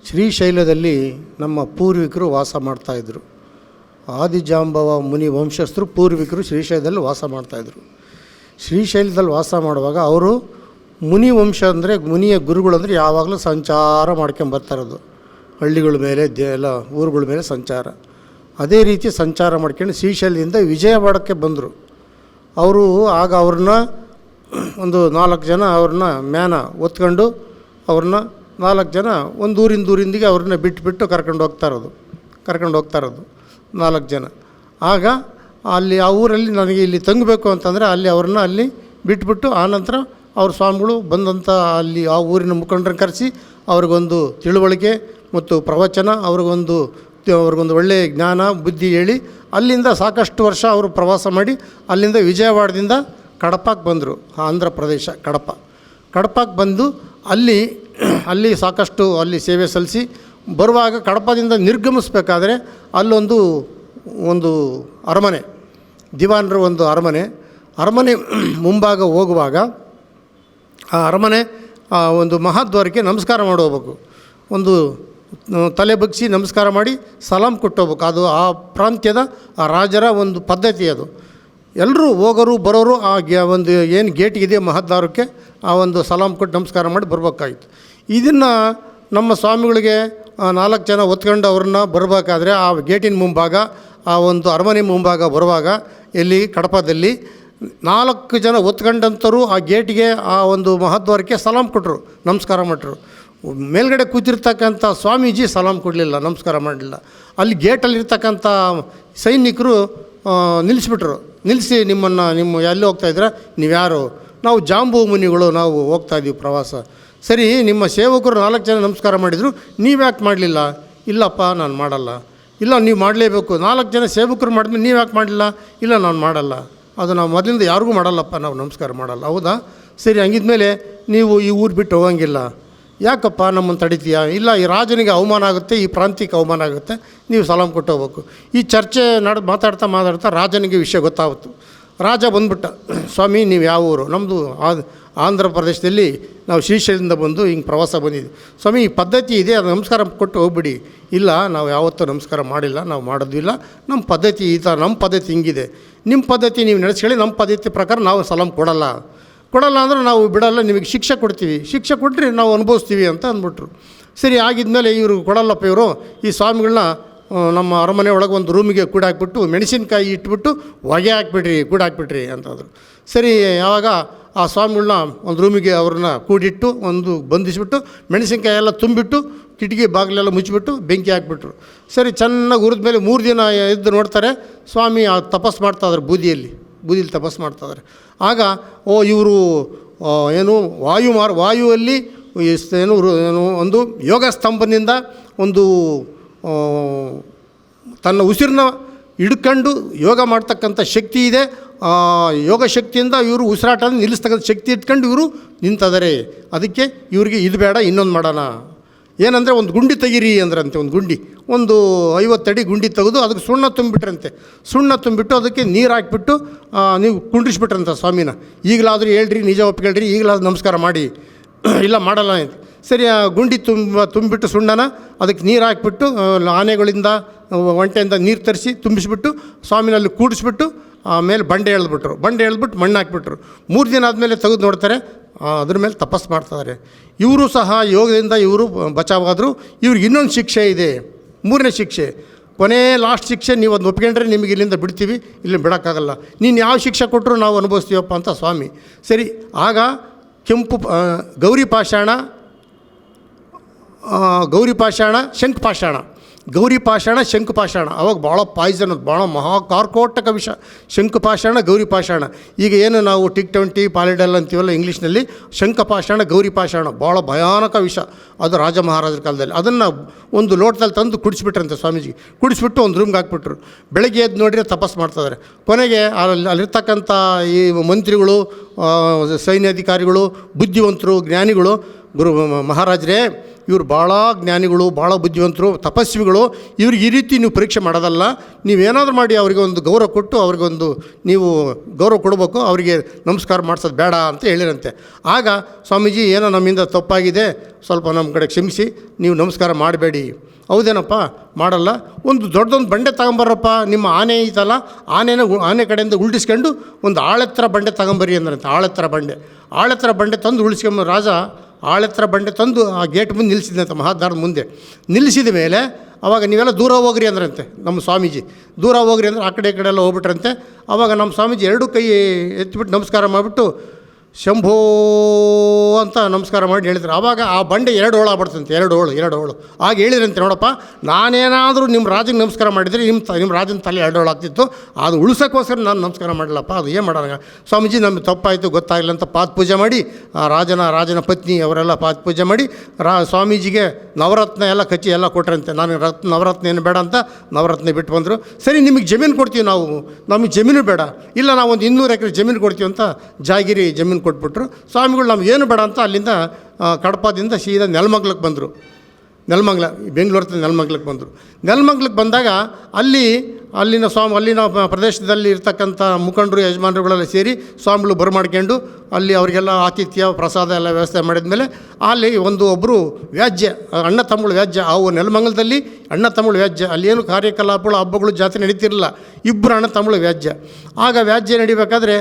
ಶ್ರೀಶೈಲದಲ್ಲಿ ನಮ್ಮ ಪೂರ್ವಿಕರು ವಾಸ ಮಾಡ್ತಾಯಿದ್ರು. ಆದಿಜಾಂಬವ ಮುನಿ ವಂಶಸ್ಥರು ಪೂರ್ವಿಕರು ಶ್ರೀಶೈಲದಲ್ಲಿ ವಾಸ ಮಾಡ್ತಾಯಿದ್ರು. ಶ್ರೀಶೈಲದಲ್ಲಿ ವಾಸ ಮಾಡುವಾಗ ಅವರು ಮುನಿ ವಂಶ ಅಂದರೆ ಮುನಿಯ ಗುರುಗಳು ಅಂದರೆ ಯಾವಾಗಲೂ ಸಂಚಾರ ಮಾಡ್ಕೊಂಬರ್ತಾರದು, ಹಳ್ಳಿಗಳ ಮೇಲೆ ಎಲ್ಲ ಊರುಗಳ ಮೇಲೆ ಸಂಚಾರ. ಅದೇ ರೀತಿ ಸಂಚಾರ ಮಾಡ್ಕೊಂಡು ಶ್ರೀಶೈಲದಿಂದ ವಿಜಯವಾಡಕ್ಕೆ ಬಂದರು. ಅವರು ಆಗ ಅವ್ರನ್ನ ಒಂದು 4 ಜನ ಅವ್ರನ್ನ ಮ್ಯಾನ ಒತ್ಕೊಂಡು ಅವ್ರನ್ನ 4 ಜನ ಒಂದು ಊರಿಂದಿಗೆ ಅವ್ರನ್ನ ಬಿಟ್ಟು ಕರ್ಕೊಂಡು ಹೋಗ್ತಾ ಇರೋದು 4 ಜನ. ಆಗ ಅಲ್ಲಿ ಆ ಊರಲ್ಲಿ ನನಗೆ ಇಲ್ಲಿ ತಂಗಬೇಕು ಅಂತಂದರೆ ಅಲ್ಲಿ ಅವ್ರನ್ನ ಅಲ್ಲಿ ಬಿಟ್ಬಿಟ್ಟು ಆನಂತರ ಅವ್ರ ಸ್ವಾಮಿಗಳು ಬಂದಂಥ ಅಲ್ಲಿ ಆ ಊರಿನ ಮುಖಂಡರನ್ನು ಕರೆಸಿ ಅವ್ರಿಗೊಂದು ತಿಳುವಳಿಕೆ ಮತ್ತು ಪ್ರವಚನ ಅವ್ರಿಗೊಂದು ಒಳ್ಳೆಯ ಜ್ಞಾನ ಬುದ್ಧಿ ಹೇಳಿ ಅಲ್ಲಿಂದ ಸಾಕಷ್ಟು ವರ್ಷ ಅವರು ಪ್ರವಾಸ ಮಾಡಿ ಅಲ್ಲಿಂದ ವಿಜಯವಾಡದಿಂದ ಕಡಪಕ್ಕೆ ಬಂದರು. ಆಂಧ್ರ ಪ್ರದೇಶ ಕಡಪಕ್ಕೆ ಬಂದು ಅಲ್ಲಿ ಸಾಕಷ್ಟು ಅಲ್ಲಿ ಸೇವೆ ಸಲ್ಲಿಸಿ ಬರುವಾಗ ಕಡಪದಿಂದ ನಿರ್ಗಮಿಸಬೇಕಾದ್ರೆ ಒಂದು ಅರಮನೆ, ದಿವಾನರ ಒಂದು ಅರಮನೆ ಮುಂಭಾಗ ಹೋಗುವಾಗ ಆ ಅರಮನೆ ಒಂದು ಮಹಾದ್ವಾರಕ್ಕೆ ನಮಸ್ಕಾರ ಮಾಡಿ ಹೋಗ್ಬೇಕು. ಒಂದು ತಲೆ ಬಗ್ಗಿಸಿ ನಮಸ್ಕಾರ ಮಾಡಿ ಸಲಾಂ ಕೊಟ್ಟು ಹೋಗ್ಬೇಕು. ಅದು ಆ ಪ್ರಾಂತ್ಯದ ಆ ರಾಜರ ಒಂದು ಪದ್ಧತಿ. ಅದು ಎಲ್ಲರೂ ಹೋಗೋರು ಬರೋರು ಆ ಒಂದು ಏನು ಗೇಟಿಗಿದೆ ಮಹದ್ವಾರಕ್ಕೆ ಆ ಒಂದು ಸಲಾಂ ಕೊಟ್ಟು ನಮಸ್ಕಾರ ಮಾಡಿ ಬರ್ಬೇಕಾಗಿತ್ತು. ಇದನ್ನು ನಮ್ಮ ಸ್ವಾಮಿಗಳಿಗೆ 4 ಜನ ಒತ್ಕೊಂಡು ಅವ್ರನ್ನ ಬರಬೇಕಾದ್ರೆ ಆ ಗೇಟಿನ ಮುಂಭಾಗ ಆ ಒಂದು ಅರಮನೆ ಮುಂಭಾಗ ಬರುವಾಗ ಇಲ್ಲಿ ಕಡಪದಲ್ಲಿ 4 ಜನ ಒತ್ಕೊಂಡಂಥವ್ರು ಆ ಗೇಟಿಗೆ ಆ ಒಂದು ಮಹದ್ವಾರಕ್ಕೆ ಸಲಾಂ ಕೊಟ್ಟರು, ನಮಸ್ಕಾರ ಮಾಡಿದ್ರು. ಮೇಲ್ಗಡೆ ಕೂತಿರ್ತಕ್ಕಂಥ ಸ್ವಾಮೀಜಿ ಸಲಾಂ ಕೊಡಲಿಲ್ಲ, ನಮಸ್ಕಾರ ಮಾಡಲಿಲ್ಲ. ಅಲ್ಲಿ ಗೇಟಲ್ಲಿರ್ತಕ್ಕಂಥ ಸೈನಿಕರು ನಿಲ್ಲಿಸಿ ನಿಮ್ಮ ಎಲ್ಲಿ ಹೋಗ್ತಾಯಿದ್ದೀರಾ, ನೀವು ಯಾರು? ನಾವು ಜಾಂಬೂ ಮುನಿಗಳು, ನಾವು ಹೋಗ್ತಾಯಿದ್ದೀವಿ ಪ್ರವಾಸ. ಸರಿ, ನಿಮ್ಮ ಸೇವಕರು 4 ಜನ ನಮಸ್ಕಾರ ಮಾಡಿದರು, ನೀವು ಯಾಕೆ ಮಾಡಲಿಲ್ಲ? ಇಲ್ಲಪ್ಪ ನಾನು ಮಾಡಲ್ಲ. ಇಲ್ಲ, ನೀವು ಮಾಡಲೇಬೇಕು. 4 ಜನ ಸೇವಕರು ಮಾಡಿದ್ಮೇಲೆ ನೀವು ಯಾಕೆ ಮಾಡಲಿಲ್ಲ? ಇಲ್ಲ, ನಾನು ಮಾಡಲ್ಲ. ಅದು ನಾವು ಮೊದಲಿಂದ ಯಾರಿಗೂ ಮಾಡಲ್ಲಪ್ಪ, ನಾವು ನಮಸ್ಕಾರ ಮಾಡಲ್ಲ. ಹೌದಾ, ಸರಿ, ಹಂಗಿದ್ಮೇಲೆ ನೀವು ಈ ಊರು ಬಿಟ್ಟು ಹೋಗಂಗಿಲ್ಲ. ಯಾಕಪ್ಪ ನಮ್ಮನ್ನು ತಡಿತೀಯಾ? ಇಲ್ಲ, ಈ ರಾಜನಿಗೆ ಅವಮಾನ ಆಗುತ್ತೆ, ಈ ಪ್ರಾಂತ್ಯಕ್ಕೆ ಅವಮಾನ ಆಗುತ್ತೆ, ನೀವು ಸಲಾಂ ಕೊಟ್ಟು ಹೋಗ್ಬೇಕು. ಈ ಚರ್ಚೆ ಮಾತಾಡ್ತಾ ರಾಜನಿಗೆ ವಿಷಯ ಗೊತ್ತಾಗುತ್ತೆ. ರಾಜ ಬಂದ್ಬಿಟ್ಟ, ಸ್ವಾಮಿ ನೀವು ಯಾವ ಊರು? ನಮ್ಮದು ಆಂಧ್ರ ಪ್ರದೇಶದಲ್ಲಿ ನಾವು ಶ್ರೀಶೈಲದಿಂದ ಬಂದು ಹಿಂಗೆ ಪ್ರವಾಸ ಬಂದಿದ್ವಿ. ಸ್ವಾಮಿ ಈ ಪದ್ಧತಿ ಇದೆ, ಅದು ನಮಸ್ಕಾರ ಕೊಟ್ಟು ಹೋಗ್ಬಿಡಿ. ಇಲ್ಲ, ನಾವು ಯಾವತ್ತೂ ನಮಸ್ಕಾರ ಮಾಡಿಲ್ಲ, ನಾವು ಮಾಡೋದಿಲ್ಲ. ನಮ್ಮ ಪದ್ಧತಿ ನಮ್ಮ ಪದ್ಧತಿ ಹಿಂಗಿದೆ, ನಿಮ್ಮ ಪದ್ಧತಿ ನೀವು ನಡೆಸ್ಕೊಳ್ಳಿ, ನಮ್ಮ ಪದ್ಧತಿ ಪ್ರಕಾರ ನಾವು ಸಲಾಂ ಕೊಡಲ್ಲ ಅಂದರೆ ನಾವು ಬಿಡಲ್ಲ, ನಿಮಗೆ ಶಿಕ್ಷೆ ಕೊಡ್ತೀವಿ, ಶಿಕ್ಷೆ ಕೊಟ್ಟರೆ ನಾವು ಅನುಭವಿಸ್ತೀವಿ ಅಂತ ಅಂದ್ಬಿಟ್ರು. ಸರಿ, ಆಗಿದ್ಮೇಲೆ ಇವರು ಕೊಡಲ್ಲಪ್ಪ, ಇವರು ಈ ಸ್ವಾಮಿಗಳನ್ನ ನಮ್ಮ ಅರಮನೆ ಒಳಗೆ ಒಂದು ರೂಮಿಗೆ ಕೂಡಾಕ್ಬಿಟ್ಟು ಮೆಣಸಿನ್ಕಾಯಿ ಇಟ್ಬಿಟ್ಟು ಹೊಗೆ ಕೂಡಾಕ್ಬಿಟ್ರಿ ಅಂತಂದರು. ಸರಿ, ಯಾವಾಗ ಆ ಸ್ವಾಮಿಗಳನ್ನ ಒಂದು ರೂಮಿಗೆ ಅವ್ರನ್ನ ಕೂಡಿಟ್ಟು ಒಂದು ಬಂಧಿಸಿಬಿಟ್ಟು ಮೆಣಸಿನ್ಕಾಯಿ ಎಲ್ಲ ತುಂಬಿಟ್ಟು ಕಿಟಕಿ ಬಾಗಿಲೆಲ್ಲ ಮುಚ್ಚಿಬಿಟ್ಟು ಬೆಂಕಿ ಹಾಕ್ಬಿಟ್ರು. ಸರಿ, ಚೆನ್ನಾಗಿ ಹುರಿದ ಮೇಲೆ 3 ದಿನ ಎದ್ದು ನೋಡ್ತಾರೆ, ಸ್ವಾಮಿ ತಪಸ್ಸು ಮಾಡ್ತಾಯಿದ್ದಾರೆ, ಬೂದಿಲಿ ತಪಸ್ಸು ಮಾಡ್ತಾಯಿದ್ದಾರೆ. ಆಗ ಇವರು ವಾಯುವಲ್ಲಿ ಒಂದು ಯೋಗ ಸ್ತಂಭದಿಂದ ಒಂದು ತನ್ನ ಉಸಿರನ್ನ ಹಿಡ್ಕೊಂಡು ಯೋಗ ಮಾಡ್ತಕ್ಕಂಥ ಶಕ್ತಿ ಇದೆ. ಯೋಗ ಶಕ್ತಿಯಿಂದ ಇವರು ಉಸಿರಾಟ ನಿಲ್ಲಿಸ್ತಕ್ಕಂಥ ಶಕ್ತಿ ಇಟ್ಕೊಂಡು ಇವರು ನಿಂತಿದ್ದಾರೆ. ಅದಕ್ಕೆ ಇವರಿಗೆ ಇದು ಬೇಡ, ಇನ್ನೊಂದು ಮಾಡೋಣ. ಏನಂದರೆ ಒಂದು ಗುಂಡಿ ತೆಗೀರಿ ಅಂದ್ರಂತೆ. ಒಂದು 50 ಅಡಿ ಗುಂಡಿ ತೆಗೆದು ಅದಕ್ಕೆ ಸುಣ್ಣ ತುಂಬಿಟ್ಟು ಅದಕ್ಕೆ ನೀರು ಹಾಕ್ಬಿಟ್ಟು ನೀವು ಕುಂಡ್ರಿಸ್ಬಿಟ್ರಂತ ಸ್ವಾಮಿನ. ಈಗಲಾದರೂ ಹೇಳ್ರಿ, ನಿಜ ಒಪ್ಪಿಕೊಳ್ರಿ, ಈಗಲಾದ್ರೂ ನಮಸ್ಕಾರ ಮಾಡಿ. ಇಲ್ಲ, ಮಾಡಲ್ಲ ಅಂತ. ಸರಿ, ಆ ಗುಂಡಿ ತುಂಬಿಬಿಟ್ಟು ಸುಣ್ಣನ ಅದಕ್ಕೆ ನೀರು ಹಾಕ್ಬಿಟ್ಟು ಆನೆಗಳಿಂದ ಒಂಟೆಯಿಂದ ನೀರು ತರಿಸಿ ತುಂಬಿಸ್ಬಿಟ್ಟು ಸ್ವಾಮಿನಲ್ಲಿ ಕೂಡಿಸ್ಬಿಟ್ಟು ಆಮೇಲೆ ಬಂಡೆ ಎಳೆದ್ಬಿಟ್ರು ಮಣ್ಣು ಹಾಕ್ಬಿಟ್ರು. 3 ದಿನ ಆದಮೇಲೆ ತೆಗೆದು ನೋಡ್ತಾರೆ, ಅದ್ರ ಮೇಲೆ ತಪಸ್ಸು ಮಾಡ್ತಾರೆ. ಇವರು ಸಹ ಯೋಗದಿಂದ ಇವರು ಬಚಾವಾದರು. ಇವ್ರಿಗೆ ಇನ್ನೊಂದು ಶಿಕ್ಷೆ ಇದೆ, 3ನೇ ಶಿಕ್ಷೆ, ಲಾಸ್ಟ್ ಶಿಕ್ಷೆ. ನೀವು ಅದನ್ನ ಒಪ್ಕೊಂಡ್ರೆ ನಿಮಗೆ ಇಲ್ಲಿಂದ ಬಿಡ್ತೀವಿ, ಇಲ್ಲಿ ಬಿಡೋಕ್ಕಾಗಲ್ಲ, ನೀನು ಯಾವ ಶಿಕ್ಷೆ ಕೊಟ್ಟರು ನಾವು ಅನುಭವಿಸ್ತೀವಪ್ಪ ಅಂತ ಸ್ವಾಮಿ. ಸರಿ, ಆಗ ಗೌರಿ ಪಾಷಾಣ, ಶಂಖುಪಾಷಾಣ ಅವಾಗ ಭಾಳ ಪಾಯ್ಸನ್, ಭಾಳ ಮಹಾಕಾರ್ಕೋಟಕ ವಿಷ. ಶಂಖುಪಾಷಾಣ, ಗೌರಿಪಾಷಾಣ. ಈಗ ಏನು ನಾವು ಟಿಕ್20 ಪಾಲಿಡಲ್ ಅಂತೀವಲ್ಲ ಇಂಗ್ಲೀಷ್ನಲ್ಲಿ, ಶಂಖಪಾಷಾಣ, ಗೌರಿಪಾಷಾಣ ಭಾಳ ಭಯಾನಕ ವಿಷ. ಅದು ರಾಜ ಮಹಾರಾಜರ ಕಾಲದಲ್ಲಿ. ಅದನ್ನು ಒಂದು ಲೋಟದಲ್ಲಿ ತಂದು ಕುಡಿಸ್ಬಿಟ್ರಂತೆ ಸ್ವಾಮೀಜಿ. ಕುಡಿಸ್ಬಿಟ್ಟು ಒಂದು ರೂಮ್ಗೆ ಹಾಕ್ಬಿಟ್ರು. ಬೆಳಗ್ಗೆ ಎದ್ದು ನೋಡಿದ್ರೆ ತಪಸ್ಸು ಮಾಡ್ತಾಯಿದ್ದಾರೆ. ಕೊನೆಗೆ ಅಲ್ಲಿರ್ತಕ್ಕಂಥ ಈ ಮಂತ್ರಿಗಳು, ಸೈನ್ಯಾಧಿಕಾರಿಗಳು, ಬುದ್ಧಿವಂತರು, ಜ್ಞಾನಿಗಳು, ಮಹಾರಾಜರೇ ಇವರು ಭಾಳ ಜ್ಞಾನಿಗಳು, ಭಾಳ ಬುದ್ಧಿವಂತರು, ತಪಸ್ವಿಗಳು, ಇವ್ರಿಗೆ ಈ ರೀತಿ ನೀವು ಪರೀಕ್ಷೆ ಮಾಡೋದಲ್ಲ, ನೀವೇನಾದರೂ ಮಾಡಿ ಅವರಿಗೆ ಒಂದು ಗೌರವ ಕೊಟ್ಟು ಅವ್ರಿಗೊಂದು ನೀವು ಗೌರವ ಕೊಡಬೇಕು, ಅವರಿಗೆ ನಮಸ್ಕಾರ ಮಾಡಿಸೋದು ಬೇಡ ಅಂತ ಹೇಳಿರಂತೆ. ಆಗ ಸ್ವಾಮೀಜಿ ಏನೋ ನಮ್ಮಿಂದ ತಪ್ಪಾಗಿದೆ, ಸ್ವಲ್ಪ ನಮ್ಮ ಕಡೆ ಕ್ಷಮಿಸಿ, ನೀವು ನಮಸ್ಕಾರ ಮಾಡಬೇಡಿ. ಹೌದೇನಪ್ಪ, ಮಾಡಲ್ಲ, ಒಂದು ದೊಡ್ಡದೊಂದು ಬಂಡೆ ತಗೊಂಬರ್ರಪ್ಪ, ನಿಮ್ಮ ಆನೆ ಐತಲ್ಲ, ಆನೆ ಕಡೆಯಿಂದ ಉಲ್ಟಿಸ್ಕೊಂಡು ಒಂದು ಆಳೆತ್ತರ ಬಂಡೆ ತಗೊಂಬರ್ರಿ ಅಂದ್ರಂತೆ. ಆಳೆತ್ತರ ಬಂಡೆ ತಂದು ಉಳಿಸ್ಕೊಂಬ ರಾಜ ಆಳೆತ್ತರ ಬಂಡೆ ತಂದು ಆ ಗೇಟ್ ಮುಂದೆ ನಿಲ್ಲಿಸಿದಂತೆ, ಮಹಾದ್ವಾರದ ಮುಂದೆ ನಿಲ್ಲಿಸಿದ ಮೇಲೆ ಆವಾಗ ನೀವೆಲ್ಲ ದೂರ ಹೋಗ್ರಿ ಅಂದ್ರಂತೆ. ನಮ್ಮ ಸ್ವಾಮೀಜಿ ದೂರ ಹೋಗ್ರಿ ಅಂದ್ರೆ ಆ ಕಡೆ ಈ ಕಡೆ ಎಲ್ಲ ಹೋಗ್ಬಿಟ್ರಂತೆ. ಆವಾಗ ನಮ್ಮ ಸ್ವಾಮೀಜಿ ಎರಡೂ ಕೈ ಎತ್ತಿಬಿಟ್ಟು ನಮಸ್ಕಾರ ಮಾಡಿಬಿಟ್ಟು ಶಂಭೋ ಅಂತ ನಮಸ್ಕಾರ ಮಾಡಿ ಹೇಳಿದ್ರು. ಆವಾಗ ಆ ಬಂಡೆ ಎರಡು ಹೋಳು ಆಗ್ಬಿಡ್ತಂತೆ, ಎರಡು ಹೋಳು. ಆಗ ಹೇಳಿದ್ರಂತೆ, ನೋಡಪ್ಪ, ನಾನೇನಾದರೂ ನಿಮ್ಮ ರಾಜನಿಗೆ ನಮಸ್ಕಾರ ಮಾಡಿದರೆ ನಿಮ್ಮ ರಾಜನ ತಲೆ ಎರಡು ಹೋಳು ಆಗ್ತಿತ್ತು, ಅದು ಉಳ್ಸೋಕ್ಕೋಸ್ಕರ ನಾನು ನಮಸ್ಕಾರ ಮಾಡಲಪ್ಪ, ಅದು ಏನು ಮಾಡೋಣ. ಸ್ವಾಮೀಜಿ ನಮಗೆ ತಪ್ಪಾಯಿತು, ಗೊತ್ತಾಗಿಲ್ಲ ಅಂತ ಪಾದ ಪೂಜೆ ಮಾಡಿ, ಆ ರಾಜನ ಪತ್ನಿ ಅವರೆಲ್ಲ ಪಾದ ಪೂಜೆ ಮಾಡಿ ಸ್ವಾಮೀಜಿಗೆ ನವರತ್ನ ಎಲ್ಲ ಕಚ್ಚಿ ಎಲ್ಲ ಕೊಟ್ರಂತೆ. ನಾನು ನವರತ್ನ ಏನು ಬೇಡ ಅಂತ ನವರತ್ನ ಬಿಟ್ಟು ಬಂದರು. ಸರಿ, ನಿಮಗೆ ಜಮೀನು ಕೊಡ್ತೀವಿ ನಾವು, ನಮಗೆ ಜಮೀನು ಬೇಡ, ಇಲ್ಲ ನಾವು ಒಂದು 200 ಎಕರೆ ಜಮೀನು ಕೊಡ್ತೀವಿ ಅಂತ ಜಾಗಿರಿ ಜಮೀನು ಕೊಟ್ಬಿಟ್ರು. ಸ್ವಾಮಿಗಳು ನಮಗೇನು ಬೇಡ ಅಂತ ಅಲ್ಲಿಂದ ಕಡಪದಿಂದ ಸೀದಾ ನೆಲಮಂಗ್ಲಕ್ಕೆ ಬಂದರು. ಬೆಂಗಳೂರು ನೆಲಮಂಗ್ಲಕ್ಕೆ ಬಂದರು. ನೆಲಮಂಗ್ಲಕ್ಕೆ ಬಂದಾಗ ಅಲ್ಲಿನ ಪ್ರದೇಶದಲ್ಲಿ ಇರ್ತಕ್ಕಂಥ ಮುಖಂಡರು, ಯಜಮಾನರುಗಳೆಲ್ಲ ಸೇರಿ ಸ್ವಾಮಿಗಳು ಬರಮಾಡ್ಕೊಂಡು ಅಲ್ಲಿ ಅವರಿಗೆಲ್ಲ ಆತಿಥ್ಯ ಪ್ರಸಾದ ಎಲ್ಲ ವ್ಯವಸ್ಥೆ ಮಾಡಿದ ಮೇಲೆ ಅಲ್ಲಿ ಒಬ್ಬರು ವ್ಯಾಜ್ಯ, ಅಣ್ಣ ತಮ್ಮಗಳು ವ್ಯಾಜ್ಯ, ಅವು ನೆಲಮಂಗಲದಲ್ಲಿ ಅಣ್ಣ ತಮ್ಮಗಳು ವ್ಯಾಜ್ಯ, ಅಲ್ಲೇನು ಕಾರ್ಯಕಲಾಪಗಳು, ಹಬ್ಬಗಳು, ಜಾತ್ರೆ ನಡೀತಿರಲಿಲ್ಲ, ಇಬ್ಬರು ಅಣ್ಣ ತಮ್ಮಗಳು ವ್ಯಾಜ್ಯ. ಆಗ ವ್ಯಾಜ್ಯ ನಡಿಬೇಕಾದ್ರೆ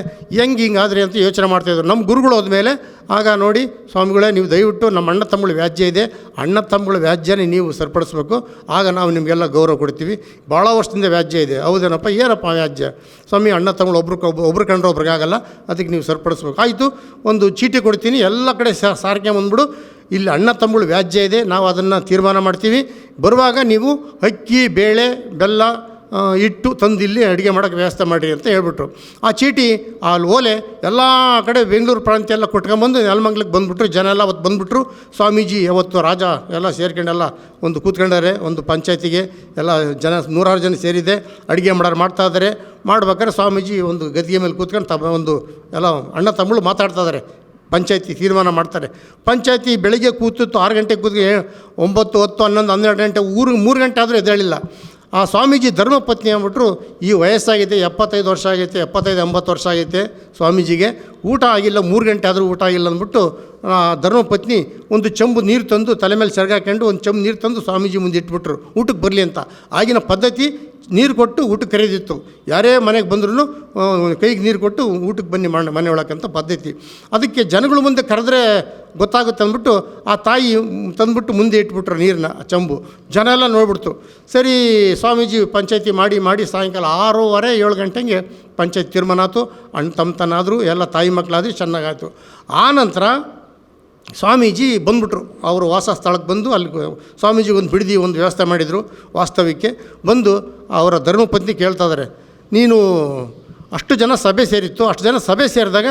ಹಿಂಗಾದ್ರೆ ಅಂತ ಯೋಚನೆ ಮಾಡ್ತಾಯಿದ್ರು. ನಮ್ಮ ಗುರುಗಳು ಹೋದ್ಮೇಲೆ ಆಗ ನೋಡಿ, ಸ್ವಾಮಿಗಳೇ ನೀವು ದಯವಿಟ್ಟು ನಮ್ಮ ಅಣ್ಣ ತಮ್ಮಗಳು ವ್ಯಾಜ್ಯ ಇದೆ, ಅಣ್ಣ ತಮ್ಮಗಳ ವ್ಯಾಜ್ಯನೇ ನೀವು ಸರಿಪಡಿಸ್ಬೇಕು, ಆಗ ನಾವು ನಿಮಗೆಲ್ಲ ಗೌರವ ಕೊಡ್ತೀವಿ. ಭಾಳ ವರ್ಷದಿಂದ ವ್ಯಾಜ್ಯ ಇದೆ. ಹೌದೇನಪ್ಪ, ಏನಪ್ಪ ವ್ಯಾಜ್ಯ? ಸ್ವಾಮಿ, ಅಣ್ಣ ತಮ್ಮಗಳು ಒಬ್ರು ಕಂಡ್ರೆ ಒಬ್ರಿಗಾಗಲ್ಲ, ಅದಕ್ಕೆ ನೀವು ಸರಿಪಡಿಸ್ಬೇಕು. ಆಯಿತು, ಒಂದು ಚೀಟಿ ಕೊಡ್ತೀನಿ, ಎಲ್ಲ ಕಡೆ ಸಾರಿಗೆ ಬಂದ್ಬಿಡು, ಇಲ್ಲಿ ಅಣ್ಣ ತಮ್ಮಗಳು ವ್ಯಾಜ್ಯ ಇದೆ, ನಾವು ಅದನ್ನು ತೀರ್ಮಾನ ಮಾಡ್ತೀವಿ, ಬರುವಾಗ ನೀವು ಅಕ್ಕಿ, ಬೇಳೆ, ಬೆಲ್ಲ ಇಟ್ಟು ತಂದಿಲ್ಲಿ ಅಡುಗೆ ಮಾಡೋಕ್ಕೆ ವ್ಯವಸ್ಥೆ ಮಾಡಿರಿ ಅಂತ ಹೇಳ್ಬಿಟ್ರು. ಆ ಚೀಟಿ ಅಲ್ಲಿ ಓಲೆ ಎಲ್ಲ ಕಡೆ ಬೆಂಗಳೂರು ಪ್ರಾಂತ್ಯ ಎಲ್ಲ ಕೊಟ್ಕೊಂಬಂದು ನೆಲಮಂಗ್ಲಕ್ಕೆ ಬಂದುಬಿಟ್ರು. ಜನ ಎಲ್ಲ ಅವತ್ತು ಬಂದುಬಿಟ್ರು. ಸ್ವಾಮೀಜಿ ಅವತ್ತು ರಾಜ ಎಲ್ಲ ಸೇರ್ಕೊಂಡೆಲ್ಲ ಒಂದು ಕೂತ್ಕೊಂಡಾರೆ, ಒಂದು ಪಂಚಾಯತಿಗೆ ಎಲ್ಲ ಜನ 100 ಜನ ಸೇರಿದೆ, ಅಡುಗೆ ಮಾಡ್ತಾ ಇದ್ದಾರೆ. ಮಾಡ್ಬೇಕಾದ್ರೆ ಸ್ವಾಮೀಜಿ ಒಂದು ಗದ್ದಿಗೆ ಮೇಲೆ ಕೂತ್ಕೊಂಡು ಒಂದು ಎಲ್ಲ ಅಣ್ಣ ತಮ್ಮಳು ಮಾತಾಡ್ತಾ ಇದ್ದಾರೆ, ಪಂಚಾಯತಿ ತೀರ್ಮಾನ ಮಾಡ್ತಾರೆ. ಪಂಚಾಯತಿ ಬೆಳಗ್ಗೆ ಕೂತಿತ್ತು 6 ಗಂಟೆಗೆ ಕೂತ್ಗೆ 9, 10, 11, 12 ಗಂಟೆ, 3 ಗಂಟೆ ಆದರೂ ಎದ್ದೇಳಿಲ್ಲ. ಆ ಸ್ವಾಮೀಜಿ ಧರ್ಮಪತ್ನಿ ಅಂದ್ಬಿಟ್ರು, ಈ ವಯಸ್ಸಾಗೈತೆ, 75 ವರ್ಷ ಆಗೈತೆ, 75-80 ವರ್ಷ ಆಗೈತೆ ಸ್ವಾಮೀಜಿಗೆ, ಊಟ ಆಗಿಲ್ಲ, 3 ಗಂಟೆ ಆದರೂ ಊಟ ಆಗಿಲ್ಲ ಅಂದ್ಬಿಟ್ಟು ಧರ್ಮಪತ್ನಿ ಒಂದು ಚೆಂಬು ನೀರು ತಂದು ತಲೆ ಮೇಲೆ ಸೆರಗಾಕೊಂಡು ಒಂದು ಚೆಂಬು ನೀರು ತಂದು ಸ್ವಾಮೀಜಿ ಮುಂದೆ ಇಟ್ಬಿಟ್ರು, ಊಟಕ್ಕೆ ಬರಲಿ ಅಂತ. ಆಗಿನ ಪದ್ಧತಿ ನೀರು ಕೊಟ್ಟು ಊಟಕ್ಕೆ ಕರೆದಿತ್ತು. ಯಾರೇ ಮನೆಗೆ ಬಂದ್ರೂ ಕೈಗೆ ನೀರು ಕೊಟ್ಟು ಊಟಕ್ಕೆ ಬನ್ನಿ ಮನೆ ಒಳಕ್ಕಂತ ಪದ್ಧತಿ. ಅದಕ್ಕೆ ಜನಗಳು ಮುಂದೆ ಕರೆದ್ರೆ ಗೊತ್ತಾಗುತ್ತೆ ಅಂದ್ಬಿಟ್ಟು ಆ ತಾಯಿ ತಂದುಬಿಟ್ಟು ಮುಂದೆ ಇಟ್ಬಿಟ್ರು ನೀರನ್ನ, ಚೆಂಬು. ಜನ ಎಲ್ಲ ನೋಡ್ಬಿಡ್ತು. ಸರಿ, ಸ್ವಾಮೀಜಿ ಪಂಚಾಯತಿ ಮಾಡಿ ಸಾಯಂಕಾಲ 6:30-7 ಗಂಟೆಗೆ ಪಂಚಾಯತ್ ತೀರ್ಮಾನ ಆಯಿತು. ತಮ್ಮತನಾದರೂ ಎಲ್ಲ ತಾಯಿ ಮಕ್ಕಳಾದರೂ ಚೆನ್ನಾಗಾಯಿತು. ಆ ನಂತರ ಸ್ವಾಮೀಜಿ ಬಂದುಬಿಟ್ರು, ಅವರು ವಾಸ ಸ್ಥಳಕ್ಕೆ ಬಂದು ಅಲ್ಲಿ ಸ್ವಾಮೀಜಿಗೆ ಒಂದು ಬಿಡದಿ ಒಂದು ವ್ಯವಸ್ಥೆ ಮಾಡಿದರು. ವಾಸ್ತವ್ಯಕ್ಕೆ ಬಂದು ಅವರ ಧರ್ಮಪತ್ನಿ ಕೇಳ್ತಾ ಇದ್ದಾರೆ, ನೀನು ಅಷ್ಟು ಜನ ಸಭೆ ಸೇರಿತ್ತು, ಅಷ್ಟು ಜನ ಸಭೆ ಸೇರಿದಾಗ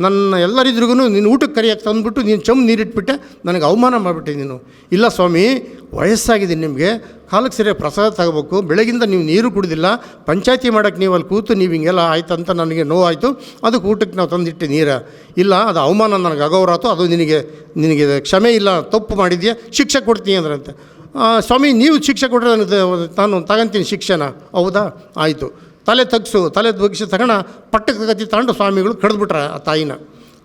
ನನ್ನ ಎಲ್ಲರಿದ್ರಿಗೂ ನೀನು ಊಟಕ್ಕೆ ಕರಿಯಕ್ಕೆ ತಂದುಬಿಟ್ಟು ನೀನು ಚೆಂಬು ನೀರಿಟ್ಬಿಟ್ಟೆ, ನನಗೆ ಅವಮಾನ ಮಾಡಿಬಿಟ್ಟೆ ನೀನು. ಇಲ್ಲ ಸ್ವಾಮಿ, ವಯಸ್ಸಾಗಿದೆ ನಿಮಗೆ, ಕಾಲಕ್ಕೆ ಸರಿಯಾಗಿ ಪ್ರಸಾದ ತಗೋಬೇಕು, ಬೆಳಗಿಂದ ನೀವು ನೀರು ಕುಡಿದಿಲ್ಲ, ಪಂಚಾಯತಿ ಮಾಡೋಕ್ಕೆ ನೀವು ಅಲ್ಲಿ ಕೂತು ನೀವು ಹಿಂಗೆಲ್ಲ ಆಯ್ತು ಅಂತ ನನಗೆ ನೋವಾಯಿತು, ಅದಕ್ಕೆ ಊಟಕ್ಕೆ ನಾವು ತಂದಿಟ್ಟೆ ನೀರು. ಇಲ್ಲ, ಅದು ಅವಮಾನ, ನನಗೆ ಅಗೌರವ ಆಯಿತು, ಅದು ನಿನಗೆ ಕ್ಷಮೆ ಇಲ್ಲ, ತಪ್ಪು ಮಾಡಿದ್ಯಾ, ಶಿಕ್ಷೆ ಕೊಡ್ತೀನಿ ಅಂದ್ರಂತೆ. ಸ್ವಾಮಿ, ನೀವು ಶಿಕ್ಷೆ ಕೊಟ್ಟರೆ ನಾನು ತಗೊಂತೀನಿ ಶಿಕ್ಷೆನ. ಹೌದಾ, ಆಯಿತು, ತಲೆ ತಗ್ಗಿಸಿ ತಗೋಣ ಪಟ್ಟಕ್ಕೆ ಕತ್ತಿ ತಗೊಂಡು ಸ್ವಾಮಿಗಳು ಕಡ್ದುಬಿಟ್ರೆ ಆ ತಾಯಿನ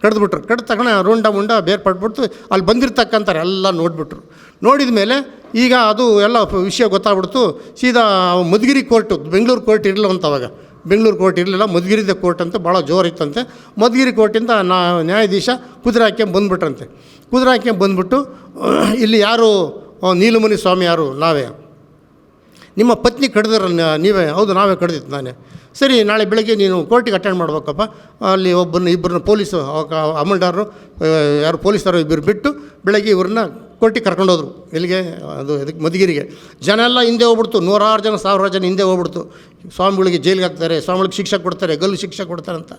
ಕಡ್ದು ತಗೋಣ ರುಂಡ ಬೇರ್ಪಟ್ಬಿಡ್ತು. ಅಲ್ಲಿ ಬಂದಿರ್ತಕ್ಕಂಥವ್ರು ಎಲ್ಲ ನೋಡಿಬಿಟ್ರು. ನೋಡಿದ ಮೇಲೆ ಈಗ ಅದು ಎಲ್ಲ ವಿಷಯ ಗೊತ್ತಾಗ್ಬಿಡ್ತು. ಸೀದಾ ಮಧುಗಿರಿ ಕೋರ್ಟು, ಬೆಂಗಳೂರು ಕೋರ್ಟ್ ಇರಲಿಲ್ಲ ಅಂತ, ಅವಾಗ ಬೆಂಗಳೂರು ಕೋರ್ಟ್ ಇರಲಿಲ್ಲ, ಮಧುಗಿರಿದ ಕೋರ್ಟ್ ಅಂತ ಭಾಳ ಜೋರಿತ್ತಂತೆ. ಮಧುಗಿರಿ ಕೋರ್ಟಿಂದ ನ್ಯಾಯಾಧೀಶ ಕುದುರೆ ಹಾಕ್ಯಂಬಂದ್ಬಿಟ್ರಂತೆ. ಕುದುರೆ ಹಾಕ್ಯಂಬಂದ್ಬಿಟ್ಟು, ಇಲ್ಲಿ ಯಾರು ನೀಲಮುನಿ ಸ್ವಾಮಿ, ಯಾರು ನಾವೇ, ನಿಮ್ಮ ಪತ್ನಿ ಕಡ್ದಿರಲ್ಲ ನೀವೇ? ಹೌದು, ನಾವೇ ಕಡ್ದಿತ್ತು, ನಾನೇ. ಸರಿ, ನಾಳೆ ಬೆಳಗ್ಗೆ ನೀನು ಕೋರ್ಟಿಗೆ ಅಟೆಂಡ್ ಮಾಡ್ಬೇಕಪ್ಪ. ಅಲ್ಲಿ ಇಬ್ಬರನ್ನ ಪೊಲೀಸು ಅಮಲ್ದಾರರು ಯಾರು ಪೊಲೀಸರು ಇಬ್ಬರು ಬಿಟ್ಟು ಬೆಳಗ್ಗೆ ಇವ್ರನ್ನ ಕೋರ್ಟಿಗೆ ಕರ್ಕೊಂಡೋದ್ರು. ಎಲ್ಲಿಗೆ? ಅದು ಇದಕ್ಕೆ ಮಧುಗಿರಿಗೆ. ಜನ ಎಲ್ಲ ಹಿಂದೆ ಹೋಗ್ಬಿಡ್ತು, 100 ಜನ 1000 ಜನ ಹಿಂದೆ ಹೋಗ್ಬಿಡ್ತು. ಸ್ವಾಮಿಗಳಿಗೆ ಜೈಲಿಗೆ ಹಾಕ್ತಾರೆ, ಸ್ವಾಮಿಗಳಿಗೆ ಶಿಕ್ಷೆ ಕೊಡ್ತಾರೆ, ಗಲ್ಲು ಶಿಕ್ಷೆ ಕೊಡ್ತಾರೆ ಅಂತ.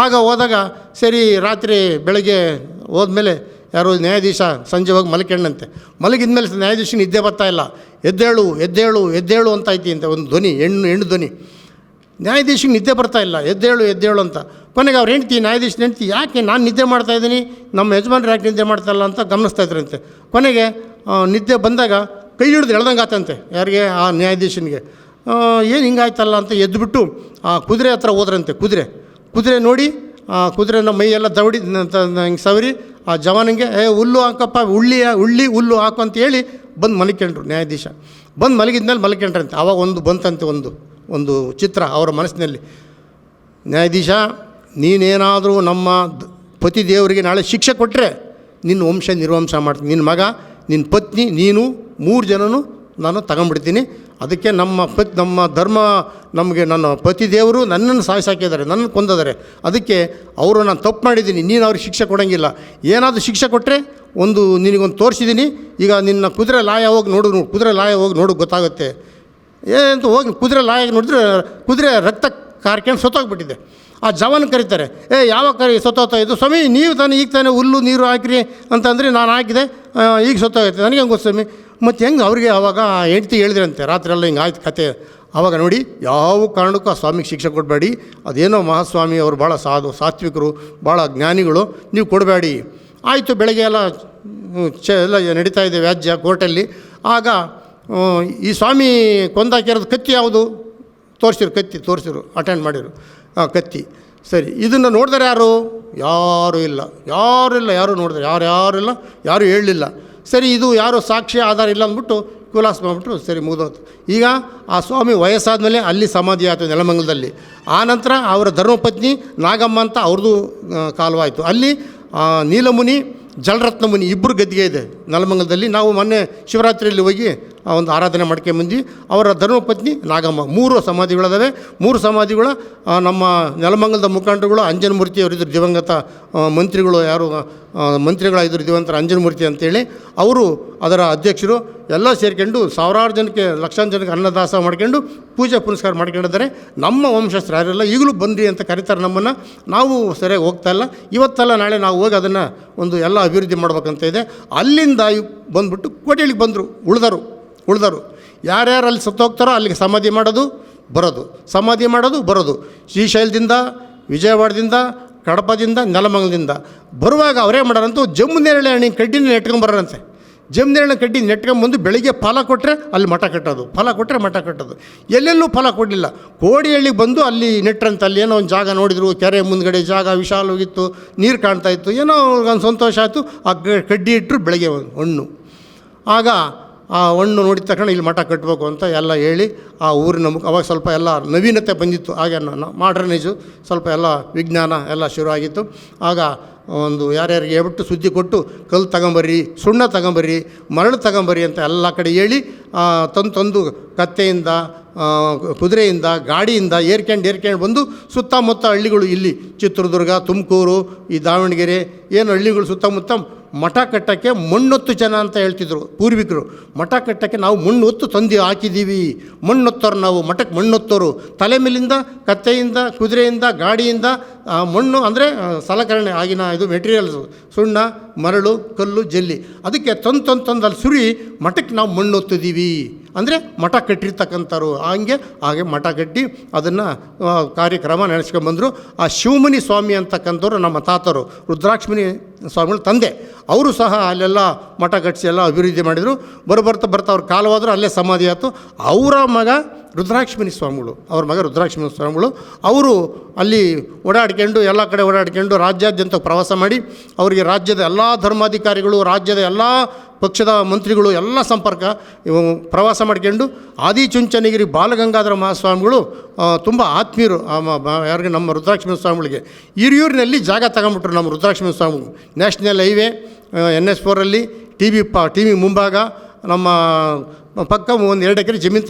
ಆಗ ಹೋದಾಗ ಸರಿ, ರಾತ್ರಿ ಬೆಳಗ್ಗೆ ಹೋದ್ಮೇಲೆ ಯಾರೋ ನ್ಯಾಯಾಧೀಶ ಸಂಜೆ ಹೋಗಿ ಮಲ್ಕೊಂಡಂತೆ. ಮಲಗಿದ ಮೇಲೆ ನ್ಯಾಯಾಧೀಶ ನಿದ್ದೆ ಬರ್ತಾಯಿಲ್ಲ. ಎದ್ದೇಳು ಅಂತ ಐತಿ ಅಂತ ಒಂದು ಧ್ವನಿ, ಹೆಣ್ಣು ಧ್ವನಿ. ನ್ಯಾಯಾಧೀಶಿಗೆ ನಿದ್ದೆ ಬರ್ತಾಯಿಲ್ಲ, ಎದ್ದೇಳು ಅಂತ. ಕೊನೆಗೆ ಅವ್ರು ನ್ಯಾಯಾಧೀಶ ಹೆಂಡ್ತಿ, ಯಾಕೆ ನಾನು ನಿದ್ದೆ ಮಾಡ್ತಾಯಿದ್ದೀನಿ, ನಮ್ಮ ಯಜಮಾನ್ರು ಯಾಕೆ ನಿದ್ದೆ ಮಾಡ್ತಾಯಿಲ್ಲ ಅಂತ ಗಮನಿಸ್ತಾ ಇದ್ರಂತೆ. ಕೊನೆಗೆ ನಿದ್ದೆ ಬಂದಾಗ ಕೈ ಹಿಡಿದು ಎಳ್ದಂಗೆ ಆತಂತೆ ಯಾರಿಗೆ ಆ ನ್ಯಾಯಾಧೀಶನಿಗೆ. ಏನು ಹಿಂಗಾಯ್ತಲ್ಲ ಅಂತ ಎದ್ದುಬಿಟ್ಟು ಆ ಕುದುರೆ ಹತ್ರ ಹೋದ್ರಂತೆ. ಕುದುರೆ ನೋಡಿ ಆ ಕುದುರೆನ ಮೈಯೆಲ್ಲ ದವಡಿ ಹಿಂಗೆ ಸವರಿ ಆ ಜವಾನಿಗೆ ಹುಲ್ಲು ಹಾಕಪ್ಪ ಉಳ್ಳಿ ಹುಲ್ಲು ಹಾಕು ಅಂತ ಹೇಳಿ ಬಂದು ಮಲ್ಕೊಂಡ್ರು. ನ್ಯಾಯಾಧೀಶ ಬಂದು ಮಲಗಿದ್ಮೇಲೆ ಮಲ್ಕೊಂಡ್ರಂತೆ. ಆವಾಗ ಬಂತಂತೆ ಒಂದು ಚಿತ್ರ ಅವರ ಮನಸ್ಸಿನಲ್ಲಿ. ನ್ಯಾಯಾಧೀಶ, ನೀನೇನಾದರೂ ನಮ್ಮ ಪತಿ ದೇವರಿಗೆ ನಾಳೆ ಶಿಕ್ಷೆ ಕೊಟ್ಟರೆ ನಿನ್ನ ವಂಶ ನಿರ್ವಂಶ ಮಾಡ್ತೀನಿ. ನಿನ್ನ ಮಗ, ನಿನ್ನ ಪತ್ನಿ, ನೀನು 3 ಜನನೂ ನಾನು ತಗೊಂಡ್ಬಿಡ್ತೀನಿ. ಅದಕ್ಕೆ ನಮ್ಮ ಧರ್ಮ ನಮಗೆ ನನ್ನ ಪತಿ ದೇವರು ನನ್ನನ್ನು ಸಾಯಿಸಾಕಿದ್ದಾರೆ, ನನ್ನನ್ನು ಕೊಂದಿದ್ದಾರೆ. ಅದಕ್ಕೆ ಅವರು ನಾನು ತಪ್ಪು ಮಾಡಿದ್ದೀನಿ, ನೀನು ಅವ್ರಿಗೆ ಶಿಕ್ಷೆ ಕೊಡೋಂಗಿಲ್ಲ. ಏನಾದರೂ ಶಿಕ್ಷೆ ಕೊಟ್ಟರೆ ನಿನಗೊಂದು ತೋರಿಸಿದ್ದೀನಿ. ಈಗ ನಿನ್ನ ಕುದುರೆ ಲಾಯ ಹೋಗಿ ನೋಡು ಗೊತ್ತಾಗುತ್ತೆ. ಏನಂತ ಹೋಗಿ ಕುದುರೆ ಲಾಯ ನೋಡಿದ್ರೆ ಕುದುರೆ ರಕ್ತ ಕಾರ್ಕೊಂಡು ಸತ್ತೋಗ್ಬಿಟ್ಟಿದೆ. ಆ ಜವಾನ್ ಕರೀತಾರೆ, ಯಾವಾಗ ಸತ್ತೋಗ್ತಾ ಇದ್ದು ಸ್ವಾಮಿ, ನೀವು ಈಗ ತಾನೇ ಹುಲ್ಲು ನೀರು ಹಾಕಿರಿ ಅಂತಂದರೆ ನಾನು ಹಾಕಿದೆ, ಈಗ ಸತ್ತೋಗೈತೆ. ನನಗೆ ಹೆಂಗೆ ಗೊತ್ತು ಸ್ವಾಮಿ? ಮತ್ತು ಹೆಂಗೆ ಅವ್ರಿಗೆ ಆವಾಗ ಹೆಂಡ್ತಿ ಹೇಳಿದ್ರಂತೆ, ರಾತ್ರಿ ಎಲ್ಲ ಹಿಂಗೆ ಆಯ್ತು ಕತೆ. ಆವಾಗ ನೋಡಿ, ಯಾವ ಕಾರಣಕ್ಕೂ ಆ ಸ್ವಾಮಿಗೆ ಶಿಕ್ಷೆ ಕೊಡಬೇಡಿ. ಅದೇನೋ ಮಹಾಸ್ವಾಮಿ ಅವರು ಭಾಳ ಸಾತ್ವಿಕರು, ಭಾಳ ಜ್ಞಾನಿಗಳು, ನೀವು ಕೊಡಬೇಡಿ. ಆಯಿತು. ಬೆಳಗ್ಗೆ ಎಲ್ಲ ಎಲ್ಲ ನಡೀತಾ ಇದೆ ವ್ಯಾಜ್ಯ ಕೋರ್ಟಲ್ಲಿ. ಆಗ ಈ ಸ್ವಾಮಿ ಕೊಂದಾಕಿರೋದು ಕತ್ತಿ ಯಾವುದು ತೋರಿಸಿರು ಅಟೆಂಡ್ ಮಾಡಿರು ಕತ್ತಿ. ಸರಿ, ಇದನ್ನು ನೋಡಿದ್ರೆ ಯಾರೂ ಇಲ್ಲ, ಯಾರು ನೋಡಿದ್ರೆ ಯಾರೂ ಹೇಳಲಿಲ್ಲ. ಸರಿ, ಇದು ಯಾರು ಸಾಕ್ಷಿ ಆಧಾರ ಇಲ್ಲ ಅಂದ್ಬಿಟ್ಟು ಖುಲಾಸ್ ಮಾಡಿಬಿಟ್ರು. ಸರಿ, ಮುಗಿದೋತು. ಈಗ ಆ ಸ್ವಾಮಿ ವಯಸ್ಸಾದಮೇಲೆ ಅಲ್ಲಿ ಸಮಾಧಿ ಆಯಿತು ನೆಲಮಂಗಲದಲ್ಲಿ. ಆನಂತರ ಅವರ ಧರ್ಮಪತ್ನಿ ನಾಗಮ್ಮ ಅಂತ ಅವ್ರದ್ದು ಕಾಲವಾಯಿತು. ಅಲ್ಲಿ ನೀಲಮುನಿ, ಜಲರತ್ನ ಮುನಿ ಇಬ್ಬರು ಗದ್ದಿಗೆ ಇದೆ ನೆಲಮಂಗಲದಲ್ಲಿ. ನಾವು ಮೊನ್ನೆ ಶಿವರಾತ್ರಿಯಲ್ಲಿ ಹೋಗಿ ಒಂದು ಆರಾಧನೆ ಮಾಡ್ಕೊಂಬಂದ್ವಿ. ಅವರ ಧರ್ಮಪತ್ನಿ ನಾಗಮ್ಮ. 3 ಸಮಾಧಿಗಳಿದ್ದಾವೆ. 3 ಸಮಾಧಿಗಳು ನಮ್ಮ ನೆಲಮಂಗಲದ ಮುಖಂಡರುಗಳು ಅಂಜನಮೂರ್ತಿ ಅವರಿದ್ದರು, ದಿವಂಗತ ಮಂತ್ರಿಗಳು, ಮಂತ್ರಿಗಳಾಗಿದ್ದರು ದಿವಂತರ ಅಂಜನಮೂರ್ತಿ ಅಂತೇಳಿ. ಅವರು ಅದರ ಅಧ್ಯಕ್ಷರು. ಎಲ್ಲ ಸೇರ್ಕೊಂಡು ಸಾವಿರಾರು ಜನಕ್ಕೆ, ಲಕ್ಷಾಂತರ ಜನಕ್ಕೆ ಅನ್ನದಾಸ ಮಾಡ್ಕೊಂಡು ಪೂಜೆ ಪುನಸ್ಕಾರ ಮಾಡ್ಕೊಂಡಿದ್ದಾರೆ. ನಮ್ಮ ವಂಶಸ್ಥರು ಯಾರೆಲ್ಲ ಈಗಲೂ ಬಂದ್ರಿ ಅಂತ ಕರೀತಾರೆ ನಮ್ಮನ್ನು. ನಾವು ಸರಿಯಾಗಿ ಹೋಗ್ತಾಯಿಲ್ಲ. ಇವತ್ತಲ್ಲ ನಾಳೆ ನಾವು ಹೋಗಿ ಅದನ್ನು ಎಲ್ಲ ಅಭಿವೃದ್ಧಿ ಮಾಡ್ಬೇಕಂತ ಇದೆ. ಅಲ್ಲಿಂದ ಬಂದುಬಿಟ್ಟು ಕೋಟೆಗಳಿಗೆ ಬಂದರು. ಉಳಿದರು ಯಾರ್ಯಾರು ಅಲ್ಲಿ ಸತ್ತೋಗ್ತಾರೋ ಅಲ್ಲಿಗೆ ಸಮಾಧಿ ಮಾಡೋದು ಬರೋದು. ಶ್ರೀಶೈಲದಿಂದ, ವಿಜಯವಾಡದಿಂದ, ಕಡಪದಿಂದ, ನೆಲಮಂಗಲದಿಂದ ಬರುವಾಗ ಅವರೇ ಮಾಡೋರಂತೂ ಜಮ್ಮುನೇರಳೆ ಹಣ್ಣಿನ ಕಡ್ಡಿನ ನೆಟ್ಕೊಂಬರೋರಂತೆ. ಜಮ್ಮುನೇರಳೆ ಕಡ್ಡಿ ನೆಟ್ಕೊಂಬಂದು ಬೆಳಿಗ್ಗೆ ಫಲ ಕೊಟ್ಟರೆ ಅಲ್ಲಿ ಮಠ ಕಟ್ಟೋದು. ಎಲ್ಲೆಲ್ಲೂ ಫಲ ಕೊಡಲಿಲ್ಲ. ಕೋಡಿಹಳ್ಳಿಗೆ ಬಂದು ಅಲ್ಲಿ ನೆಟ್ರಂತೆ. ಅಲ್ಲಿ ಏನೋ ಒಂದು ಜಾಗ ನೋಡಿದರು, ಕೆರೆ ಮುಂದ್ಗಡೆ ಜಾಗ ವಿಶಾಲವಾಗಿತ್ತು, ನೀರು ಕಾಣ್ತಾ ಇತ್ತು. ಏನೋ ಒಂದು ಸಂತೋಷ ಆಯಿತು. ಆ ಕಡ್ಡಿ ಇಟ್ಟರು ಬೆಳಗ್ಗೆ ಹಣ್ಣು. ಆಗ ಆ ಹಣ್ಣು ನೋಡಿದ ತಕ್ಷಣ ಇಲ್ಲಿ ಮಠ ಕಟ್ಟಬೇಕು ಅಂತ ಎಲ್ಲ ಹೇಳಿ ಆ ಊರಿನ ಅವಾಗ ಸ್ವಲ್ಪ ಎಲ್ಲ ನವೀನತೆ ಬಂದಿತ್ತು. ಹಾಗೆ ಮಾಡ್ರನೈಸು ಸ್ವಲ್ಪ ಎಲ್ಲ ವಿಜ್ಞಾನ ಎಲ್ಲ ಶುರುವಾಗಿತ್ತು. ಆಗ ಒಂದು ಯಾರ್ಯಾರಿಗೆ ಹೇಳ್ಬಿಟ್ಟು ಸುದ್ದಿ ಕೊಟ್ಟು ಕಲ್ಲು ತಗೊಂಬರ್ರಿ, ಸುಣ್ಣ ತಗೊಂಬರ್ರಿ, ಮರಳು ತಗೊಂಬರ್ರಿ ಅಂತ ಎಲ್ಲ ಕಡೆ ಹೇಳಿ ತಂದು ಕತ್ತೆಯಿಂದ, ಕುದುರೆಯಿಂದ, ಗಾಡಿಯಿಂದ ಏರ್ಕೊಂಡು ಬಂದು ಸುತ್ತಮುತ್ತ ಹಳ್ಳಿಗಳು, ಇಲ್ಲಿ ಚಿತ್ರದುರ್ಗ, ತುಮಕೂರು, ಈ ದಾವಣಗೆರೆ ಏನು ಹಳ್ಳಿಗಳು ಸುತ್ತಮುತ್ತ ಮಠ ಕಟ್ಟೋಕ್ಕೆ ಮಣ್ಣೊತ್ತು ಜನ ಅಂತ ಹೇಳ್ತಿದ್ರು ಪೂರ್ವಿಕರು. ಮಠ ಕಟ್ಟೋಕ್ಕೆ ನಾವು ಮಣ್ಣೊತ್ತು ತಂದು ಹಾಕಿದ್ದೀವಿ. ಮಣ್ಣೊತ್ತೋರು ನಾವು, ಮಠಕ್ಕೆ ಮಣ್ಣೊತ್ತೋರು. ತಲೆ ಮೇಲಿಂದ, ಕತ್ತೆಯಿಂದ, ಕುದುರೆಯಿಂದ, ಗಾಡಿಯಿಂದ ಮಣ್ಣು ಅಂದರೆ ಸಲಕರಣೆ, ಆಗಿನ ಇದು ಮೆಟೀರಿಯಲ್ಸು, ಸುಣ್ಣ, ಮರಳು, ಕಲ್ಲು, ಜಲ್ಲಿ. ಅದಕ್ಕೆ ತಂದು ಅಲ್ಲಿ ಸುರಿ ಮಠಕ್ಕೆ ನಾವು ಮಣ್ಣೊತ್ತಿದ್ದೀವಿ ಅಂದರೆ ಮಠ ಕಟ್ಟಿರ್ತಕ್ಕಂಥವ್ರು. ಹಾಗೆ ಮಠ ಕಟ್ಟಿ ಅದನ್ನು ಕಾರ್ಯಕ್ರಮ ನಡೆಸ್ಕೊಂಡ್ಬಂದರು. ಆ ಶಿವಮುನಿ ಸ್ವಾಮಿ ಅಂತಕ್ಕಂಥವ್ರು ನಮ್ಮ ತಾತರು, ರುದ್ರಾಕ್ಷಮುನಿ ಸ್ವಾಮಿಗಳು ತಂದೆ. ಅವರು ಸಹ ಅಲ್ಲೆಲ್ಲ ಮಠ ಕಟ್ಟಿಸಿ ಎಲ್ಲ ಅಭಿವೃದ್ಧಿ ಮಾಡಿದರು. ಬರ್ತಾ ಅವ್ರ ಕಾಲವಾದರೂ ಅಲ್ಲೇ ಸಮಾಧಿ ಆಯಿತು. ಅವರ ಮಗ ರುದ್ರಾಕ್ಷಮುನಿ ಸ್ವಾಮಿಗಳು ಅವರು ಅಲ್ಲಿ ಓಡಾಡ್ಕೊಂಡು, ಎಲ್ಲ ಕಡೆ ಓಡಾಡ್ಕೊಂಡು ರಾಜ್ಯಾದ್ಯಂತ ಪ್ರವಾಸ ಮಾಡಿ, ಅವರಿಗೆ ರಾಜ್ಯದ ಎಲ್ಲ ಧರ್ಮಾಧಿಕಾರಿಗಳು, ರಾಜ್ಯದ ಎಲ್ಲ ಪಕ್ಷದ ಮಂತ್ರಿಗಳು ಎಲ್ಲ ಸಂಪರ್ಕ ಪ್ರವಾಸ ಮಾಡ್ಕೊಂಡು, ಆದಿಚುಂಚನಗಿರಿ ಬಾಲಗಂಗಾಧರ ಮಹಾಸ್ವಾಮಿಗಳು ತುಂಬ ಆತ್ಮೀಯರು ಯಾರಿಗೆ, ನಮ್ಮ ರುದ್ರಾಕ್ಷಮುನಿ ಸ್ವಾಮಿಗಳಿಗೆ. ಹಿರಿಯೂರಿನಲ್ಲಿ ಜಾಗ ತಗೊಂಬಿಟ್ರು ನಮ್ಮ ರುದ್ರಾಕ್ಷಮುನಿ ಸ್ವಾಮಿಗಳು. National highway NS4 T V ಮುಂಭಾಗ ನಮ್ಮ ಪಕ್ಕ 1-2 ಎಕರೆ ಜಮೀನು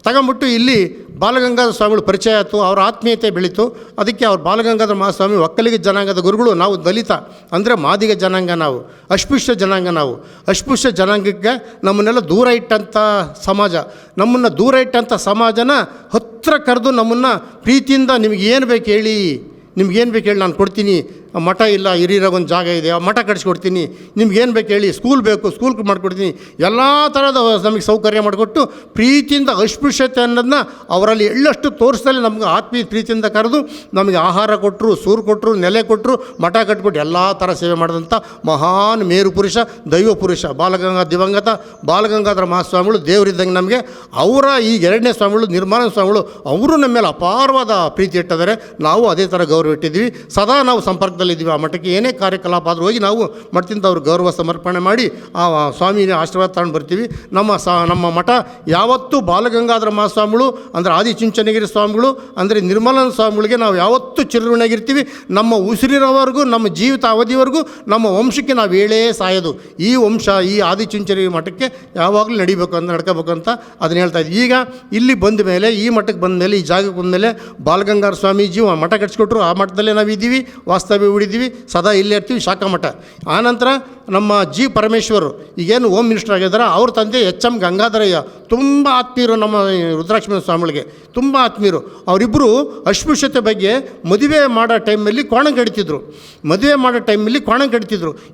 ತಗೊಂಬಿಟ್ಟು ಇಲ್ಲಿ ಬಾಲಗಂಗಾಧರ ಸ್ವಾಮಿಗಳು ಪರಿಚಯ ಆಯಿತು. ಅವರ ಆತ್ಮೀಯತೆ ಬೆಳೀತು. ಅದಕ್ಕೆ ಅವ್ರು ಬಾಲಗಂಗಾಧರ ಮಹಾಸ್ವಾಮಿ ಒಕ್ಕಲಿಗ ಜನಾಂಗದ ಗುರುಗಳು. ನಾವು ದಲಿತ ಅಂದರೆ ಮಾದಿಗ ಜನಾಂಗ, ನಾವು ಅಸ್ಪೃಶ್ಯ ಜನಾಂಗ. ನಾವು ಅಸ್ಪೃಶ್ಯ ಜನಾಂಗಕ್ಕೆ ನಮ್ಮನ್ನೆಲ್ಲ ದೂರ ಇಟ್ಟಂಥ ಸಮಾಜ, ನಮ್ಮನ್ನು ದೂರ ಇಟ್ಟಂಥ ಸಮಾಜನ ಹತ್ತಿರ ಕರೆದು ನಮ್ಮನ್ನು ಪ್ರೀತಿಯಿಂದ ನಿಮಗೇನು ಬೇಕು ಹೇಳಿ ನಾನು ಕೊಡ್ತೀನಿ, ಮಠ ಇಲ್ಲ, ಹಿರಿಯರಾಗ ಒಂದು ಜಾಗ ಇದೆ, ಆ ಮಠ ಕಟ್ಸ್ಕೊಡ್ತೀನಿ, ನಿಮ್ಗೇನು ಬೇಕು ಹೇಳಿ, ಸ್ಕೂಲ್ ಬೇಕು, ಸ್ಕೂಲ್ ಮಾಡಿಕೊಡ್ತೀನಿ, ಎಲ್ಲ ಥರದ ನಮಗೆ ಸೌಕರ್ಯ ಮಾಡಿಕೊಟ್ಟು ಪ್ರೀತಿಯಿಂದ ಅಸ್ಪೃಶ್ಯತೆ ಅನ್ನೋದನ್ನ ಅವರಲ್ಲಿ ಎಳ್ಳಷ್ಟು ತೋರಿಸ್ದಲೇ ನಮ್ಗೆ ಆತ್ಮೀಯ ಪ್ರೀತಿಯಿಂದ ಕರೆದು ನಮಗೆ ಆಹಾರ ಕೊಟ್ಟರು, ಸೂರು ಕೊಟ್ಟರು, ನೆಲೆ ಕೊಟ್ಟರು, ಮಠ ಕಟ್ಬಿಟ್ಟು ಎಲ್ಲ ಥರ ಸೇವೆ ಮಾಡಿದಂಥ ಮಹಾನ್ ಮೇರು ಪುರುಷ, ದೈವ ಪುರುಷ ದಿವಂಗತ ಬಾಲಗಂಗಾಧರ ಮಹಾಸ್ವಾಮಿಗಳು ದೇವರಿದ್ದಂಗೆ ನಮಗೆ. ಅವರ ಈ ಎರಡನೇ ಸ್ವಾಮಿಗಳು ನಿರ್ಮಾಣ ಸ್ವಾಮಿಗಳು ಅವರು ನಮ್ಮ ಮೇಲೆ ಅಪಾರವಾದ ಪ್ರೀತಿ ಇಟ್ಟಿದ್ದಾರೆ. ನಾವು ಅದೇ ಥರ ಗೌರವ ಇಟ್ಟಿದ್ದೀವಿ. ಸದಾ ನಾವು ಸಂಪರ್ಕದಲ್ಲಿದ್ದೀವಿ. ಆ ಮಠಕ್ಕೆ ಏನೇ ಕಾರ್ಯಕ್ರಮ ಆದರೂ ಹೋಗಿ ನಾವು ಮಠದಿಂದ ಅವ್ರಿಗೆ ಗೌರವ ಸಮರ್ಪಣೆ ಮಾಡಿ ಆ ಸ್ವಾಮಿಯ ಆಶೀರ್ವಾದ ತಗೊಂಡು ಬರ್ತೀವಿ. ನಮ್ಮ ಮಠ ಯಾವತ್ತೂ ಬಾಲಗಂಗಾಧರ ಮಹಾಸ್ವಾಮಿಗಳು ಅಂದರೆ ಆದಿಚುಂಚನಗಿರಿ ಸ್ವಾಮಿಗಳು ಅಂದರೆ ನಿರ್ಮಲಾನಂದ ಸ್ವಾಮಿಗಳಿಗೆ ನಾವು ಯಾವತ್ತೂ ಚಿರಋಣಿಯಾಗಿರ್ತೀವಿ. ನಮ್ಮ ಉಸಿರಿರೋವರೆಗೂ, ನಮ್ಮ ಜೀವಿತ ಅವಧಿವರೆಗೂ ನಮ್ಮ ವಂಶಕ್ಕೆ ನಾವು ಹೇಳೇ ಸಾಯೋದು. ಈ ವಂಶ ಈ ಆದಿಚುಂಚನಗಿರಿ ಮಠಕ್ಕೆ ಯಾವಾಗಲೂ ನಡ್ಕೋಬೇಕು ಅಂತ ಅದನ್ನ ಹೇಳ್ತಾ ಇದ್ವಿ. ಈಗ ಇಲ್ಲಿ ಬಂದ ಮೇಲೆ, ಈ ಮಠಕ್ಕೆ ಬಂದ ಮೇಲೆ, ಈ ಜಾಗಕ್ಕೆ ಬಂದ ಮೇಲೆ ಬಾಲಗಂಗಾಧರ ಸ್ವಾಮೀಜಿ ಮಠ ಕಟ್ಸ್ಕೊಟ್ರು. ಆ ಮಠದಲ್ಲೇ ನಾವು ಇದ್ದೀವಿ, ವಾಸ್ತವ್ಯ ಹೂಡಿದ್ದೀವಿ, ಸದಾ ಇಲ್ಲೇ ಇರ್ತೀವಿ, ಶಾಖಾ ಮಠ. ಆನಂತರ ನಮ್ಮ ಜಿ ಪರಮೇಶ್ವರು ಈಗೇನು ಹೋಮ್ ಮಿನಿಸ್ಟರ್ ಆಗಿದ್ದಾರೆ, ಅವ್ರ ತಂದೆ ಎಚ್.ಎಂ. ಗಂಗಾಧರಯ್ಯ ತುಂಬ ಆತ್ಮೀಯರು, ನಮ್ಮ ರುದ್ರಾಕ್ಷ ಸ್ವಾಮಿಗಳಿಗೆ ತುಂಬ ಆತ್ಮೀಯರು. ಅವರಿಬ್ಬರು ಅಸ್ಪೃಶ್ಯತೆ ಬಗ್ಗೆ ಮದುವೆ ಮಾಡೋ ಟೈಮಲ್ಲಿ ಕೋಣ ಕಡಿತಿದ್ರು.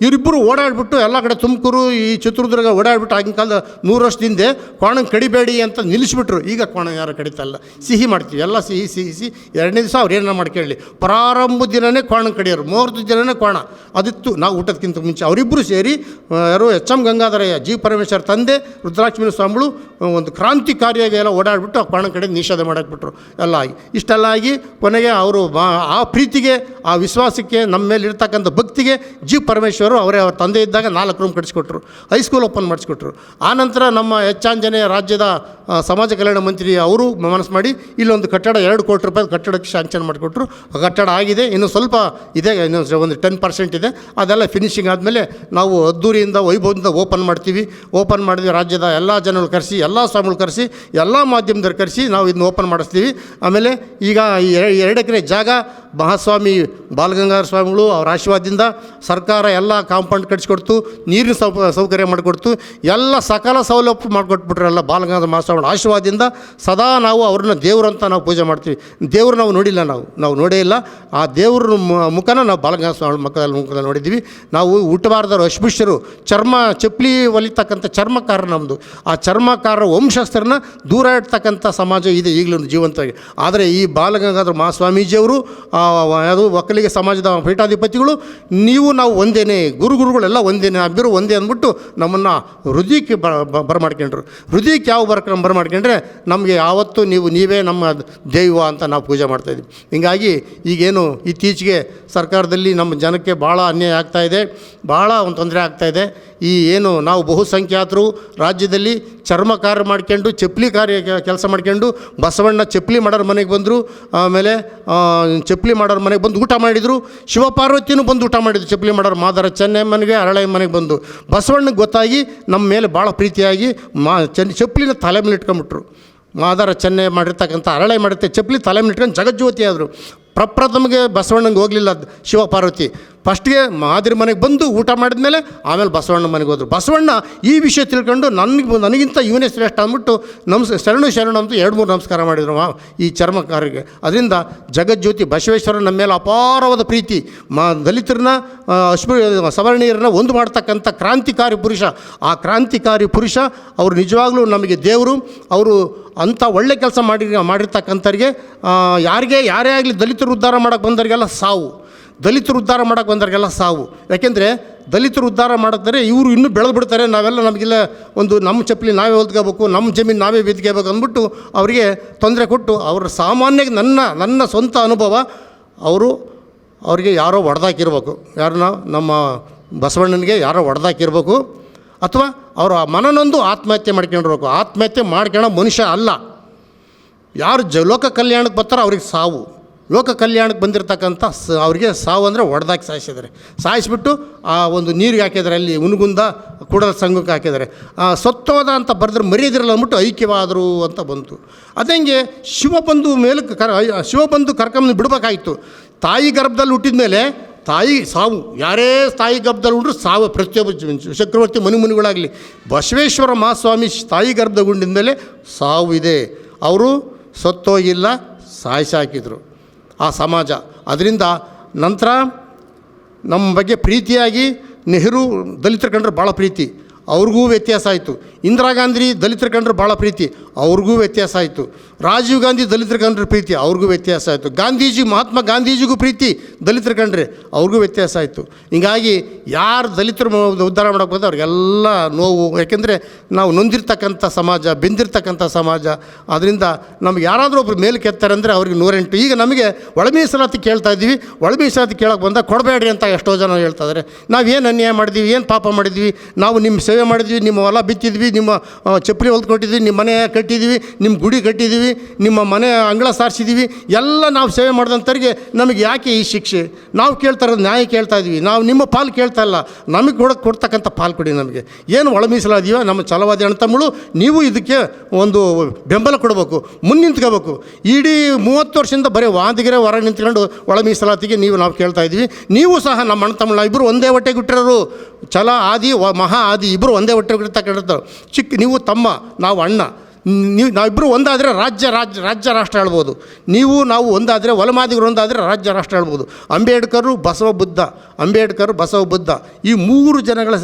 ಇವರಿಬ್ಬರು ಓಡಾಡಿಬಿಟ್ಟು ಎಲ್ಲ ಕಡೆ ತುಮಕೂರು, ಈ ಚಿತ್ರದುರ್ಗ ಓಡಾಡಿಬಿಟ್ಟು ಆಗಿನ ಕಾಲದ 100 ವರ್ಷದಿಂದ ಕೋಣ ಕಡಿಬೇಡಿ ಅಂತ ನಿಲ್ಲಿಸ್ಬಿಟ್ರು. ಈಗ ಕೋಣ ಯಾರು ಕಡಿತಲ್ಲ, ಸಿಹಿ ಮಾಡ್ತೀವಿ, ಎಲ್ಲ ಸಿಹಿ. ಎರಡನೇ ದಿವಸ ಅವ್ರು ಏನಾರ ಮಾಡ್ಕೊಳ್ಳಿ, ಪ್ರಾರಂಭ ದಿನವೇ ಕೋಣ ಕಡಿಯೋರು, ಮುಹೂರ್ತ ದಿನವೇ ಕೋಣ ಅದಿತ್ತು. ನಾವು ಊಟಕ್ಕಿಂತ ಮುಂಚೆ ಅವರಿಬ್ಬರು ಸೇರಿ ಯಾರು ಎಚ್.ಎಂ. ಗಂಗಾಧರಯ್ಯ, ಜಿ ಪರಮೇಶ್ವರ ತಂದೆ ರುದ್ರಾಕ್ಷ ಸ್ವಾಮಿಗಳು ಒಂದು ಕ್ರಾಂತಿಕಾರಿಯಾಗಿ ಎಲ್ಲ ಓಡಾಡಿಬಿಟ್ಟು ಆ ಕೋಣ ಕಡೆ ನಿಷೇಧ ಮಾಡಾಕ್ಬಿಟ್ರು. ಎಲ್ಲ ಆಗಿ ಇಷ್ಟೆಲ್ಲ ಆಗಿ ಕೊನೆಗೆ ಅವರು ಆ ಪ್ರೀತಿಗೆ, ಆ ವಿಶ್ವಾಸಕ್ಕೆ, ನಮ್ಮ ಮೇಲೆ ಇರ್ತಕ್ಕಂಥ ಭಕ್ತಿಗೆ ಜಿ ಪರಮೇಶ್ವರು ಅವರೇ ಅವ್ರ ತಂದೆ ಇದ್ದಾಗ 4 ರೂಮ್ ಕಟ್ಟಿಸ್ಕೊಟ್ರು, ಹೈಸ್ಕೂಲ್ ಓಪನ್ ಮಾಡಿಸ್ಕೊಟ್ರು. ಆನಂತರ ನಮ್ಮ ಎಚ್. ಆಂಜನೇಯ ರಾಜ್ಯದ ಸಮಾಜ ಕಲ್ಯಾಣ ಮಂತ್ರಿ ಅವರು ಮನಸ್ಸು ಮಾಡಿ ಇಲ್ಲೊಂದು ಕಟ್ಟಡ 2 ಕೋಟಿ ರೂಪಾಯಿ ಕಟ್ಟಡಕ್ಕೆ ಶಾಂಕ್ಷನ್ ಮಾಡಿಕೊಟ್ರು. ಕಟ್ಟಡ ಆಗಿದೆ, ಇನ್ನೂ ಸ್ವಲ್ಪ ಇದೆ, ಇನ್ನೂ ಒಂದು 10% ಇದೆ. ಅದೆಲ್ಲ ಫಿನಿಷಿಂಗ್ ಆದಮೇಲೆ ನಾವು ಅದ್ದೂರಿಯಿಂದ ವೈಭವದಿಂದ ಓಪನ್ ಮಾಡಿದ್ವಿ. ರಾಜ್ಯದ ಎಲ್ಲ ಜನಗಳು ಕರೆಸಿ, ಎಲ್ಲ ಸ್ವಾಮಿಗಳು ಕರೆಸಿ, ಎಲ್ಲ ಮಾಧ್ಯಮದವ್ರು ಕರೆಸಿ ನಾವು ಇದನ್ನ ಓಪನ್ ಮಾಡಿಸ್ತೀವಿ. ಆಮೇಲೆ ಈಗ ಈ 2 ಎಕರೆ ಜಾಗ ಮಹಾಸ್ವಾಮಿ ಬಾಲಗಂಗಾಧರ ಸ್ವಾಮಿಗಳು ಅವ್ರ ಆಶೀರ್ವಾದದಿಂದ ಸರ್ಕಾರ ಎಲ್ಲ ಕಾಂಪೌಂಡ್ ಕಟ್ಸಿಕೊಡ್ತು, ನೀರಿನ ಸೌಕರ್ಯ ಮಾಡಿಕೊಡ್ತು, ಎಲ್ಲ ಸಕಲ ಸೌಲಭ್ಯ ಮಾಡಿಕೊಟ್ಬಿಟ್ರೆ ಎಲ್ಲ ಬಾಲಗಂಗಾಧರ ಮಹಾಸ್ವಾಮಿಗಳ ಆಶೀರ್ವಾದದಿಂದ ಸದಾ ನಾವು ಅವ್ರನ್ನ ದೇವರು ಅಂತ ನಾವು ಪೂಜೆ ಮಾಡ್ತೀವಿ. ದೇವರು ನಾವು ನೋಡಿಲ್ಲ, ನಾವು ನೋಡೇ ಇಲ್ಲ. ಆ ದೇವ್ರ ಮುಖನ ನಾವು ಬಾಲಗಂಗಾಧರ ಸ್ವಾಮಿಗಳ ಮುಖದಲ್ಲಿ ನೋಡಿದ್ದೀವಿ. ನಾವು ಹುಟ್ಟಬಾರ್ದವರು ಅಸ್ಪೃಶ್ಯರು, ಚಪ್ಪಲಿ ಹೊಲಿತಕ್ಕಂಥ ಚರ್ಮಕಾರ ನಮ್ಮದು. ಆ ಚರ್ಮಕಾರರ ವಂಶಸ್ಥರನ್ನ ದೂರ ಇಡ್ತಕ್ಕಂಥ ಸಮಾಜ ಇದೆ ಈಗಲೂ ಜೀವಂತವಾಗಿ. ಆದರೆ ಈ ಬಾಲಗಂಗಾಧರ ಮಹಾಸ್ವಾಮೀಜಿಯವರು ಅದು ಒಕ್ಕಲಿಗ ಸಮಾಜದ ಪೀಠಾಧಿಪತಿಗಳು, ನಾವು ಒಂದೇನೆ, ಗುರುಗಳೆಲ್ಲ ಒಂದೇನೆ, ಅಬ್ಬಿರು ಒಂದೇ ಅಂದ್ಬಿಟ್ಟು ನಮ್ಮನ್ನು ಹೃದಯಕ್ಕೆ ಬರಮಾಡ್ಕೊಂಡ್ರು. ಹೃದಯಕ್ಕೆ ಯಾವ ಬರಮಾಡ್ಕೊಂಡ್ರೆ ನಮಗೆ ಯಾವತ್ತೂ ನೀವೇ ನಮ್ಮ ದೈವ ಅಂತ ನಾವು ಪೂಜೆ ಮಾಡ್ತಾಯಿದ್ವಿ. ಹೀಗಾಗಿ ಈಗೇನು ಇತ್ತೀಚೆಗೆ ಸರ್ಕಾರದಲ್ಲಿ ನಮ್ಮ ಜನಕ್ಕೆ ಭಾಳ ಅನ್ಯಾಯ ಆಗ್ತಾಯಿದೆ, ಭಾಳ ಒಂದು ತೊಂದರೆ ಆಗ್ತಾಯಿದೆ. ಈ ಏನು ನಾವು ಬಹುಸಂಖ್ಯಾತರು ರಾಜ್ಯದಲ್ಲಿ ಚರ್ಮಕಾರ ಮಾಡ್ಕೊಂಡು, ಚಪ್ಪಲಿ ಕೆಲಸ ಮಾಡ್ಕೊಂಡು, ಬಸವಣ್ಣ ಚಪ್ಪಲಿ ಮಾಡೋರ ಮನೆಗೆ ಬಂದರು, ಆಮೇಲೆ ಚಪ್ಪಲಿ ಮಾಡೋರ ಮನೆಗೆ ಬಂದು ಊಟ ಮಾಡಿದರು. ಶಿವಪಾರ್ವತಿನೂ ಬಂದು ಊಟ ಮಾಡಿದ್ರು ಚಪ್ಪಲಿ ಮಾಡೋರು. ಮಾದರ ಚೆನ್ನಮ್ಮನಿಗೆ, ಅರಳೆ ಮನೆಗೆ ಬಂದು ಬಸವಣ್ಣಗೆ ಗೊತ್ತಾಗಿ ನಮ್ಮ ಮೇಲೆ ಭಾಳ ಪ್ರೀತಿಯಾಗಿ ಚಪ್ಪಲಿನ ತಲೆ ಮೇಲೆ ಇಟ್ಕೊಂಡ್ಬಿಟ್ರು. ಮಾದಾರ ಚೆನ್ನೆ ಮಾಡಿರ್ತಕ್ಕಂಥ ಅರಳೆ ಮಾಡಿರ್ತೆ ಚಪ್ಪಲಿ ತಲೆ ಮೇಲೆ ಇಟ್ಕೊಂಡು ಜಗಜ್ಯೋತಿ ಆದರು. ಪ್ರಪ್ರಥಮಗೆ ಬಸವಣ್ಣಂಗೆ ಹೋಗಲಿಲ್ಲ ಶಿವಪಾರ್ವತಿ. ಫಸ್ಟ್ಗೆ ಮಾದಿರ ಮನೆಗೆ ಬಂದು ಊಟ ಮಾಡಿದ ಮೇಲೆ ಆಮೇಲೆ ಬಸವಣ್ಣ ಮನೆಗೆ ಹೋದರು. ಬಸವಣ್ಣ ಈ ವಿಷಯ ತಿಳ್ಕೊಂಡು ನನಗಿಂತ ಇವನೇ ಶ್ರೇಷ್ಠ ಅಂದ್ಬಿಟ್ಟು ಶರಣು ಅಂತ 2-3 ನಮಸ್ಕಾರ ಮಾಡಿದರು ಈ ಚರ್ಮಕಾರರಿಗೆ. ಅದರಿಂದ ಜಗಜ್ಯೋತಿ ಬಸವೇಶ್ವರ ನಮ್ಮ ಮೇಲೆ ಅಪಾರವಾದ ಪ್ರೀತಿ, ದಲಿತರನ್ನ ಸವರ್ಣೀಯರನ್ನ ಒಂದು ಮಾಡ್ತಕ್ಕಂಥ ಕ್ರಾಂತಿಕಾರಿ ಪುರುಷ. ಆ ಕ್ರಾಂತಿಕಾರಿ ಪುರುಷ ಅವರು ನಿಜವಾಗ್ಲೂ ನಮಗೆ ದೇವರು. ಅವರು ಅಂಥ ಒಳ್ಳೆ ಕೆಲಸ ಮಾಡಿರ್ತಕ್ಕಂಥವ್ರಿಗೆ ಯಾರೇ ಆಗಲಿ ದಲಿತರು ಉದ್ಧಾರ ಮಾಡೋಕ್ಕೆ ಬಂದವರಿಗೆಲ್ಲ ಸಾವು. ಯಾಕೆಂದರೆ ದಲಿತರು ಉದ್ಧಾರ ಮಾಡಿದ್ರೆ ಇವರು ಇನ್ನೂ ಬೆಳೆದ್ಬಿಡ್ತಾರೆ. ನಮಗೆಲ್ಲ ನಮ್ಮ ಚಪ್ಪಲಿ ನಾವೇ ಹೊಲ್ತ್ಕೋಬೇಕು, ನಮ್ಮ ಜಮೀನು ನಾವೇ ಬಿದ್ಕೋಬೇಕು ಅಂದ್ಬಿಟ್ಟು ಅವರಿಗೆ ತೊಂದರೆ ಕೊಟ್ಟು, ಅವರ ಸಾಮಾನ್ಯ ನನ್ನ ಸ್ವಂತ ಅನುಭವ, ಅವರಿಗೆ ಯಾರೋ ಹೊಡೆದಾಕಿರ್ಬೇಕು, ನಮ್ಮ ಬಸವಣ್ಣನಿಗೆ ಯಾರೋ ಹೊಡೆದಾಕಿರ್ಬೇಕು, ಅಥವಾ ಅವರು ಮನನೊಂದು ಆತ್ಮಹತ್ಯೆ ಮಾಡ್ಕೊಂಡಿರ್ಬೇಕು. ಆತ್ಮಹತ್ಯೆ ಮಾಡ್ಕೊಳ್ಳೋ ಮನುಷ್ಯ ಅಲ್ಲ. ಯಾರು ಲೋಕ ಕಲ್ಯಾಣಕ್ಕೆ ಬರ್ತಾರೋ ಅವ್ರಿಗೆ ಸಾವು. ಲೋಕ ಕಲ್ಯಾಣಕ್ಕೆ ಬಂದಿರತಕ್ಕಂಥ ಅವರಿಗೆ ಸಾವು ಅಂದರೆ ಹೊಡೆದಾಕಿ ಸಾಯಿಸಿಬಿಟ್ಟು ಆ ಒಂದು ನೀರಿಗೆ ಹಾಕಿದ್ದಾರೆ, ಅಲ್ಲಿ ಉನುಗುಂದ ಕೂಡಲ ಸಂಘಕ್ಕೆ ಹಾಕಿದ್ದಾರೆ. ಸತ್ತೋದ ಅಂತ ಬರೆದ್ರೆ ಮರ್ಯಾದಿರಲ್ಲ ಅಂದ್ಬಿಟ್ಟು ಐಕ್ಯವಾದರು ಅಂತ ಬಂತು. ಅದಂಗೆ ಶಿವಬಂಧು ಕರ್ಕೊಂಬಂದು ಬಿಡಬೇಕಾಯಿತು. ತಾಯಿ ಗರ್ಭದಲ್ಲಿ ಹುಟ್ಟಿದ ಮೇಲೆ ತಾಯಿ ಸಾವು, ಯಾರೇ ತಾಯಿ ಗರ್ಭದಲ್ಲಿ ಉಂಡ್ರು ಸಾವು. ಪ್ರತಿಯೊಬ್ಬ ಚಕ್ರವರ್ತಿ ಮುನಿಗಳಾಗಲಿ, ಬಸವೇಶ್ವರ ಮಹಾಸ್ವಾಮಿ ತಾಯಿ ಗರ್ಭದಗುಂಡಿದ ಮೇಲೆ ಸಾವು ಇದೆ. ಅವರು ಸತ್ತೋಗಿಲ್ಲ, ಸಾಯಿಸಾಕಿದ್ರು ಆ ಸಮಾಜ. ಅದರಿಂದ ನಂತರ ನಮ್ಮ ಬಗ್ಗೆ ಪ್ರೀತಿಯಾಗಿ ನೆಹರು ದಲಿತರ ಕಂಡ್ರೆ ಭಾಳ ಪ್ರೀತಿ, ಅವ್ರಿಗೂ ವ್ಯತ್ಯಾಸ ಆಯಿತು. ಇಂದಿರಾ ಗಾಂಧಿ ದಲಿತರ ಕಂಡ್ರೆ ಭಾಳ ಪ್ರೀತಿ, ಅವ್ರಿಗೂ ವ್ಯತ್ಯಾಸ ಆಯಿತು. ರಾಜೀವ್ ಗಾಂಧಿ ದಲಿತರ ಕಂಡ್ರೆ ಪ್ರೀತಿ, ಅವ್ರಿಗೂ ವ್ಯತ್ಯಾಸ ಆಯಿತು. ಗಾಂಧೀಜಿ, ಮಹಾತ್ಮ ಗಾಂಧೀಜಿಗೂ ಪ್ರೀತಿ, ದಲಿತರ ಕಂಡ್ರೆ ಅವ್ರಿಗೂ ವ್ಯತ್ಯಾಸ ಆಯಿತು. ಹೀಗಾಗಿ ಯಾರು ದಲಿತರು ಉದ್ಧಾರ ಮಾಡೋಕ್ಕೆ ಬಂದು ಅವ್ರಿಗೆಲ್ಲ ನೋವು. ಯಾಕೆಂದರೆ ನಾವು ನೊಂದಿರ್ತಕ್ಕಂಥ ಸಮಾಜ, ಬೆಂದಿರ್ತಕ್ಕಂಥ ಸಮಾಜ. ಅದರಿಂದ ನಮ್ಗೆ ಯಾರಾದರೂ ಒಬ್ರು ಮೇಲೆ ಕೆತ್ತಾರೆ ಅಂದರೆ ಅವ್ರಿಗೆ 108. ಈಗ ನಮಗೆ ಒಳ ಮೀಸಲಾತಿ ಕೇಳ್ತಾ ಇದ್ದೀವಿ. ಒಳ ಮೀಸಲಾತಿ ಕೇಳೋಕ್ಕೆ ಬಂದಾಗ ಕೊಡಬೇಡ್ರಿ ಅಂತ ಎಷ್ಟೋ ಜನ ಹೇಳ್ತಾ ಇದ್ದಾರೆ. ನಾವೇನು ಅನ್ಯಾಯ ಮಾಡಿದ್ವಿ, ಏನು ಪಾಪ ಮಾಡಿದ್ವಿ? ನಾವು ನಿಮ್ಮ ಸೇವೆ ಮಾಡಿದ್ವಿ, ನಿಮ್ಮ ಹೊಲ ಬಿತ್ತಿದ್ವಿ, ನಿಮ್ಮ ಚಪ್ಪಲಿ ಹೊಲ್ಕೊಟ್ಟಿದ್ವಿ, ನಿಮ್ಮ ಮನೆ ಕಟ್ಟಿದ್ದೀವಿ, ನಿಮ್ಮ ಗುಡಿ ಕಟ್ಟಿದ್ದೀವಿ, ನಿಮ್ಮ ಮನೆ ಅಂಗಳ ಸಾರಿಸಿದ್ದೀವಿ, ಎಲ್ಲ ನಾವು ಸೇವೆ ಮಾಡಿದಂಥವ್ರಿಗೆ ನಮಗೆ ಯಾಕೆ ಈ ಶಿಕ್ಷೆ? ನಾವು ಕೇಳ್ತಾ ಇರೋದು ನ್ಯಾಯ ಕೇಳ್ತಾ ಇದ್ವಿ. ನಾವು ನಿಮ್ಮ ಪಾಲು ಕೇಳ್ತಾ ಇಲ್ಲ, ನಮಗೆ ಕೊಡ್ತಕ್ಕಂಥ ಪಾಲು ಕೊಡಿ. ನಮಗೆ ಏನು ಒಳ ಮೀಸಲಾದೀವ, ನಮ್ಮ ಛಲವಾದಿ ಅಣ್ತಮ್ಮಳು, ನೀವು ಇದಕ್ಕೆ ಒಂದು ಬೆಂಬಲ ಕೊಡಬೇಕು, ನಿಂತ್ಕೋಬೇಕು. ಇಡೀ 30 ವರ್ಷದಿಂದ ಬರೀ ವಾದಿಗೆರೆ ಹೊರಗೆ ನಿಂತ್ಕೊಂಡು ಒಳ ಮೀಸಲಾತಿಗೆ ನಾವು ಕೇಳ್ತಾ ಇದ್ವಿ. ನೀವು ಸಹ ನಮ್ಮ ಅಣ್ತಮ್ಮಳು ಇಬ್ಬರು ಒಂದೇ ಹೊಟ್ಟೆಗೆ ಹುಟ್ಟಿರೋರು. ಛಲ ಆದಿ ಮಹಾ ಆದಿ ಇಬ್ಬರು ಒಂದೇ ಹೊಟ್ಟೆಗೆ ಹುಟ್ಟಿರ್ತಕ್ಕಂಥದ್ದು. ನೀವು ತಮ್ಮ, ನಾವು ಅಣ್ಣ. ನಾವಿಬ್ಬರು ಒಂದಾದರೆ ರಾಜ್ಯ ರಾಷ್ಟ್ರ ಹೇಳ್ಬೋದು. ನಾವು ಒಂದಾದರೆ, ಒಲಮಾದಿಗರು ಒಂದಾದರೆ ರಾಜ್ಯ ರಾಷ್ಟ್ರ ಹೇಳ್ಬೋದು. ಅಂಬೇಡ್ಕರು ಬಸವ ಬುದ್ಧ ಈ 3 ಜನಗಳ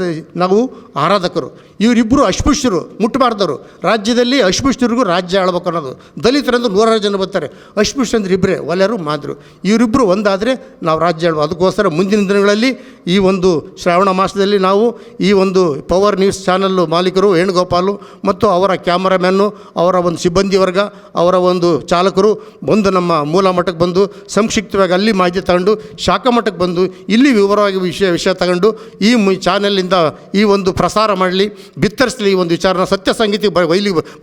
ನಾವು ಆರಾಧಕರು. ಇವರಿಬ್ಬರು ಅಸ್ಪೃಶ್ಯರು, ಮುಟ್ಟಬಾರ್ದವರು. ರಾಜ್ಯದಲ್ಲಿ ಅಸ್ಪೃಶ್ಯರಿಗೂ ರಾಜ್ಯ ಆಳ್ಬೇಕು ಅನ್ನೋದು. ದಲಿತರಂದು 100 ಜನ ಬರ್ತಾರೆ, ಅಸ್ಪೃಶ್ಯಂದ್ರೆ ಇಬ್ಬರೇ, ಒಲೆಯರು ಮಾದ್ರು. ಇವರಿಬ್ಬರು ಒಂದಾದರೆ ನಾವು ರಾಜ್ಯ ಹೇಳ್ಬೋದು. ಅದಕ್ಕೋಸ್ಕರ ಮುಂದಿನ ದಿನಗಳಲ್ಲಿ ಈ ಒಂದು ಶ್ರಾವಣ ಮಾಸದಲ್ಲಿ ನಾವು ಈ ಒಂದು ಪವರ್ ನ್ಯೂಸ್ ಚಾನಲ್ಲು ಮಾಲೀಕರು ವೇಣುಗೋಪಾಲು ಮತ್ತು ಅವರ ಕ್ಯಾಮರಾಮ್ಯಾನು, ಅವರ ಒಂದು ಸಿಬ್ಬಂದಿ ವರ್ಗ, ಅವರ ಒಂದು ಚಾಲಕರು ಬಂದು ನಮ್ಮ ಮೂಲ ಮಠಕ್ಕೆ ಬಂದು ಸಂಕ್ಷಿಪ್ತವಾಗಿ ಅಲ್ಲಿ ಮಾಹಿತಿ ತಗೊಂಡು ಶಾಖಾ ಮಠಕ್ಕೆ ಬಂದು ಇಲ್ಲಿ ವಿವರವಾಗಿ ವಿಷಯ ತಗೊಂಡು ಈ ಚಾನಲಿಂದ ಈ ಒಂದು ಪ್ರಸಾರ ಮಾಡಲಿ, ಬಿತ್ತರಿಸಲಿ. ಈ ಒಂದು ವಿಚಾರನ ಸತ್ಯ ಸಂಗೀತಿ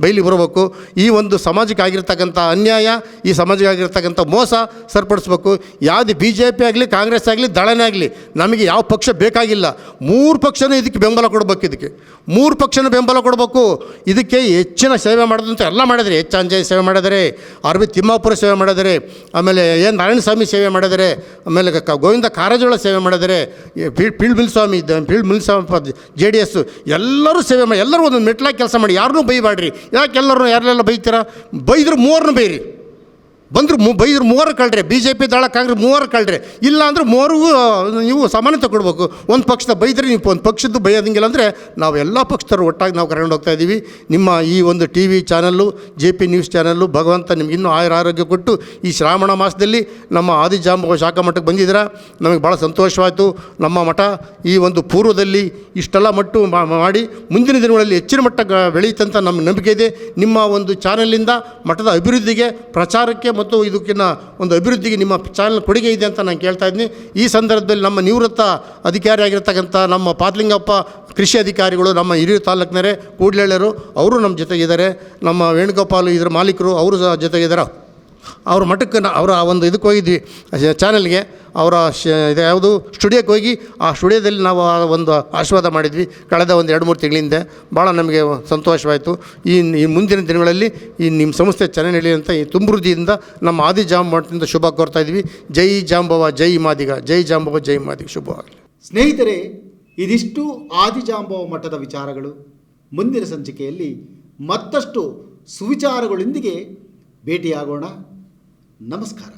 ಬಯಲಿ ಬರಬೇಕು. ಈ ಒಂದು ಸಮಾಜಕ್ಕೆ ಆಗಿರ್ತಕ್ಕಂಥ ಅನ್ಯಾಯ, ಈ ಸಮಾಜಕ್ಕೆ ಆಗಿರ್ತಕ್ಕಂಥ ಮೋಸ ಸರಿಪಡಿಸ್ಬೇಕು. ಯಾವುದು BJP ಆಗಲಿ, ಕಾಂಗ್ರೆಸ್ ಆಗಲಿ, ದಳನೇ ಆಗಲಿ, ನಮಗೆ ಯಾವ ಪಕ್ಷ ಬೇಕಾಗಿಲ್ಲ. 3 ಪಕ್ಷನೂ ಇದಕ್ಕೆ ಬೆಂಬಲ ಕೊಡಬೇಕು. ಇದಕ್ಕೆ 3 ಪಕ್ಷನೂ ಬೆಂಬಲ ಕೊಡಬೇಕು. ಇದಕ್ಕೆ ಹೆಚ್ಚಿನ ಸೇವೆ ಮಾಡಿದಂಥ ಎಲ್ಲ ಮಾಡಿದರೆ. ಎಚ್ ಆಂಜನೇಯ ಸೇವೆ ಮಾಡಿದರೆ, ಆರ್ ಬಿ ತಿಮ್ಮಾಪುರ ಸೇವೆ ಮಾಡಿದರೆ, ಆಮೇಲೆ ಎನ್ ನಾರಾಯಣಸ್ವಾಮಿ ಸೇವೆ ಮಾಡಿದರೆ, ಆಮೇಲೆ ಗೋವಿಂದ ಕಾರಜೋಳ ಸೇವೆ ಮಾಡಿದರೆ, ಫೀಲ್ಡ್ ಮಿಲ್ಸ್ವಾಮಿ JDS ಎಲ್ಲರೂ ಸೇವೆ ಮಾಡಿ, ಎಲ್ಲರೂ ಒಂದು ಮೆಟ್ಲಾಗಿ ಕೆಲಸ ಮಾಡಿ. ಯಾರನ್ನೂ ಬೈಬೇಡ್ರಿ. ಯಾಕೆ ಯಾರೆಲ್ಲ ಬೈತೀರಾ? ಬೈದ್ರೆ 3 ಬೈರಿ. ಬೈದ್ರೆ 3 ಕಳ್ರೆ. BJP ದಳ ಕಾಂಗ್ರೆಸ್ 3 ಕಳ್ರೆ. ಇಲ್ಲ ಅಂದರೆ 3ಗೂ ನೀವು ಸಮಾನತೆ ಕೊಡಬೇಕು. ಒಂದು ಪಕ್ಷದ ಬೈದರೆ ನೀವು ಒಂದು ಪಕ್ಷದ್ದು ಬೈಯೋದಂಗಿಲ್ಲ. ಅಂದರೆ ನಾವು ಎಲ್ಲ ಪಕ್ಷದವರು ಒಟ್ಟಾಗಿ ನಾವು ಕರ್ಕೊಂಡು ಹೋಗ್ತಾ ಇದ್ದೀವಿ. ನಿಮ್ಮ ಈ ಒಂದು TV channel, JP news channel, ಭಗವಂತ ನಿಮ್ಗೆ ಇನ್ನೂ ಆರೋಗ್ಯ ಕೊಟ್ಟು ಈ ಶ್ರಾವಣ ಮಾಸದಲ್ಲಿ ನಮ್ಮ ಆದಿಜಾಂಬವ ಶಾಖಾ ಮಠಕ್ಕೆ ಬಂದಿದ್ದೀರಾ. ನಮಗೆ ಭಾಳ ಸಂತೋಷವಾಯಿತು. ನಮ್ಮ ಮಠ ಈ ಒಂದು ಪೂರ್ವದಲ್ಲಿ ಇಷ್ಟೆಲ್ಲ ಮಟ್ಟು ಮಾಡಿ ಮುಂದಿನ ದಿನಗಳಲ್ಲಿ ಹೆಚ್ಚಿನ ಮಟ್ಟ ಬೆಳೆಯುತ್ತಂತ ನಮ್ಮ ನಂಬಿಕೆ ಇದೆ. ನಿಮ್ಮ ಒಂದು ಚಾನಲಿಂದ ಮಠದ ಅಭಿವೃದ್ಧಿಗೆ, ಪ್ರಚಾರಕ್ಕೆ ಮತ್ತು ಇದಕ್ಕಿನ್ನ ಒಂದು ಅಭಿವೃದ್ಧಿಗೆ ನಿಮ್ಮ ಚಾನಲ್ ಕೊಡುಗೆ ಇದೆ ಅಂತ ನಾನು ಕೇಳ್ತಾ ಇದ್ದೀನಿ. ಈ ಸಂದರ್ಭದಲ್ಲಿ ನಮ್ಮ ನಿವೃತ್ತ ಅಧಿಕಾರಿಯಾಗಿರ್ತಕ್ಕಂಥ ನಮ್ಮ ಪಾದ್ಲಿಂಗಪ್ಪ ಕೃಷಿ ಅಧಿಕಾರಿಗಳು, ನಮ್ಮ ಹಿರಿಯ ತಾಲೂಕಿನರೇ ಕೂಡ್ಲೆಳ್ಳರು, ಅವರು ನಮ್ಮ ಜೊತೆಗಿದ್ದಾರೆ. ನಮ್ಮ ವೇಣುಗೋಪಾಲು ಇದರ ಮಾಲೀಕರು, ಅವರು ಜೊತೆಗಿದ್ದಾರೆ. ಅವ್ರ ಮಠಕ್ಕೆ ಅವರ ಒಂದು ಇದಕ್ಕೆ ಹೋಗಿದ್ವಿ, ಚಾನಲ್ಗೆ, ಅವರ ಇದು ಯಾವುದು ಸ್ಟುಡಿಯೋಕ್ಕೆ ಹೋಗಿ ಆ ಸ್ಟುಡಿಯೋದಲ್ಲಿ ನಾವು ಒಂದು ಆಶೀರ್ವಾದ ಮಾಡಿದ್ವಿ ಕಳೆದ ಒಂದು 2-3 ತಿಂಗಳಿಂದ. ಭಾಳ ನಮಗೆ ಸಂತೋಷವಾಯಿತು. ಈ ಮುಂದಿನ ದಿನಗಳಲ್ಲಿ ಈ ನಿಮ್ಮ ಸಂಸ್ಥೆ ಚೆನ್ನಾಗಿ ನಡೆಯುವಂಥ ಈ ತುಂಬೃದ್ಧಿಯಿಂದ ನಮ್ಮ ಆದಿಜಾಂಬವ ಮಠದಿಂದ ಶುಭ ಕೋರ್ತಾ ಇದ್ವಿ. ಜೈ ಜಾಂಬವ, ಜೈ ಮಾದಿಗ, ಜೈ ಜಾಂಬವ, ಜೈ ಮಾದಿಗ. ಶುಭವಾಗಲಿ. ಸ್ನೇಹಿತರೆ, ಇದಿಷ್ಟು ಆದಿಜಾಂಬವ ಮಠದ ವಿಚಾರಗಳು. ಮುಂದಿನ ಸಂಚಿಕೆಯಲ್ಲಿ ಮತ್ತಷ್ಟು ಸುವಿಚಾರಗಳೊಂದಿಗೆ ಭೇಟಿಯಾಗೋಣ. ನಮಸ್ಕಾರ.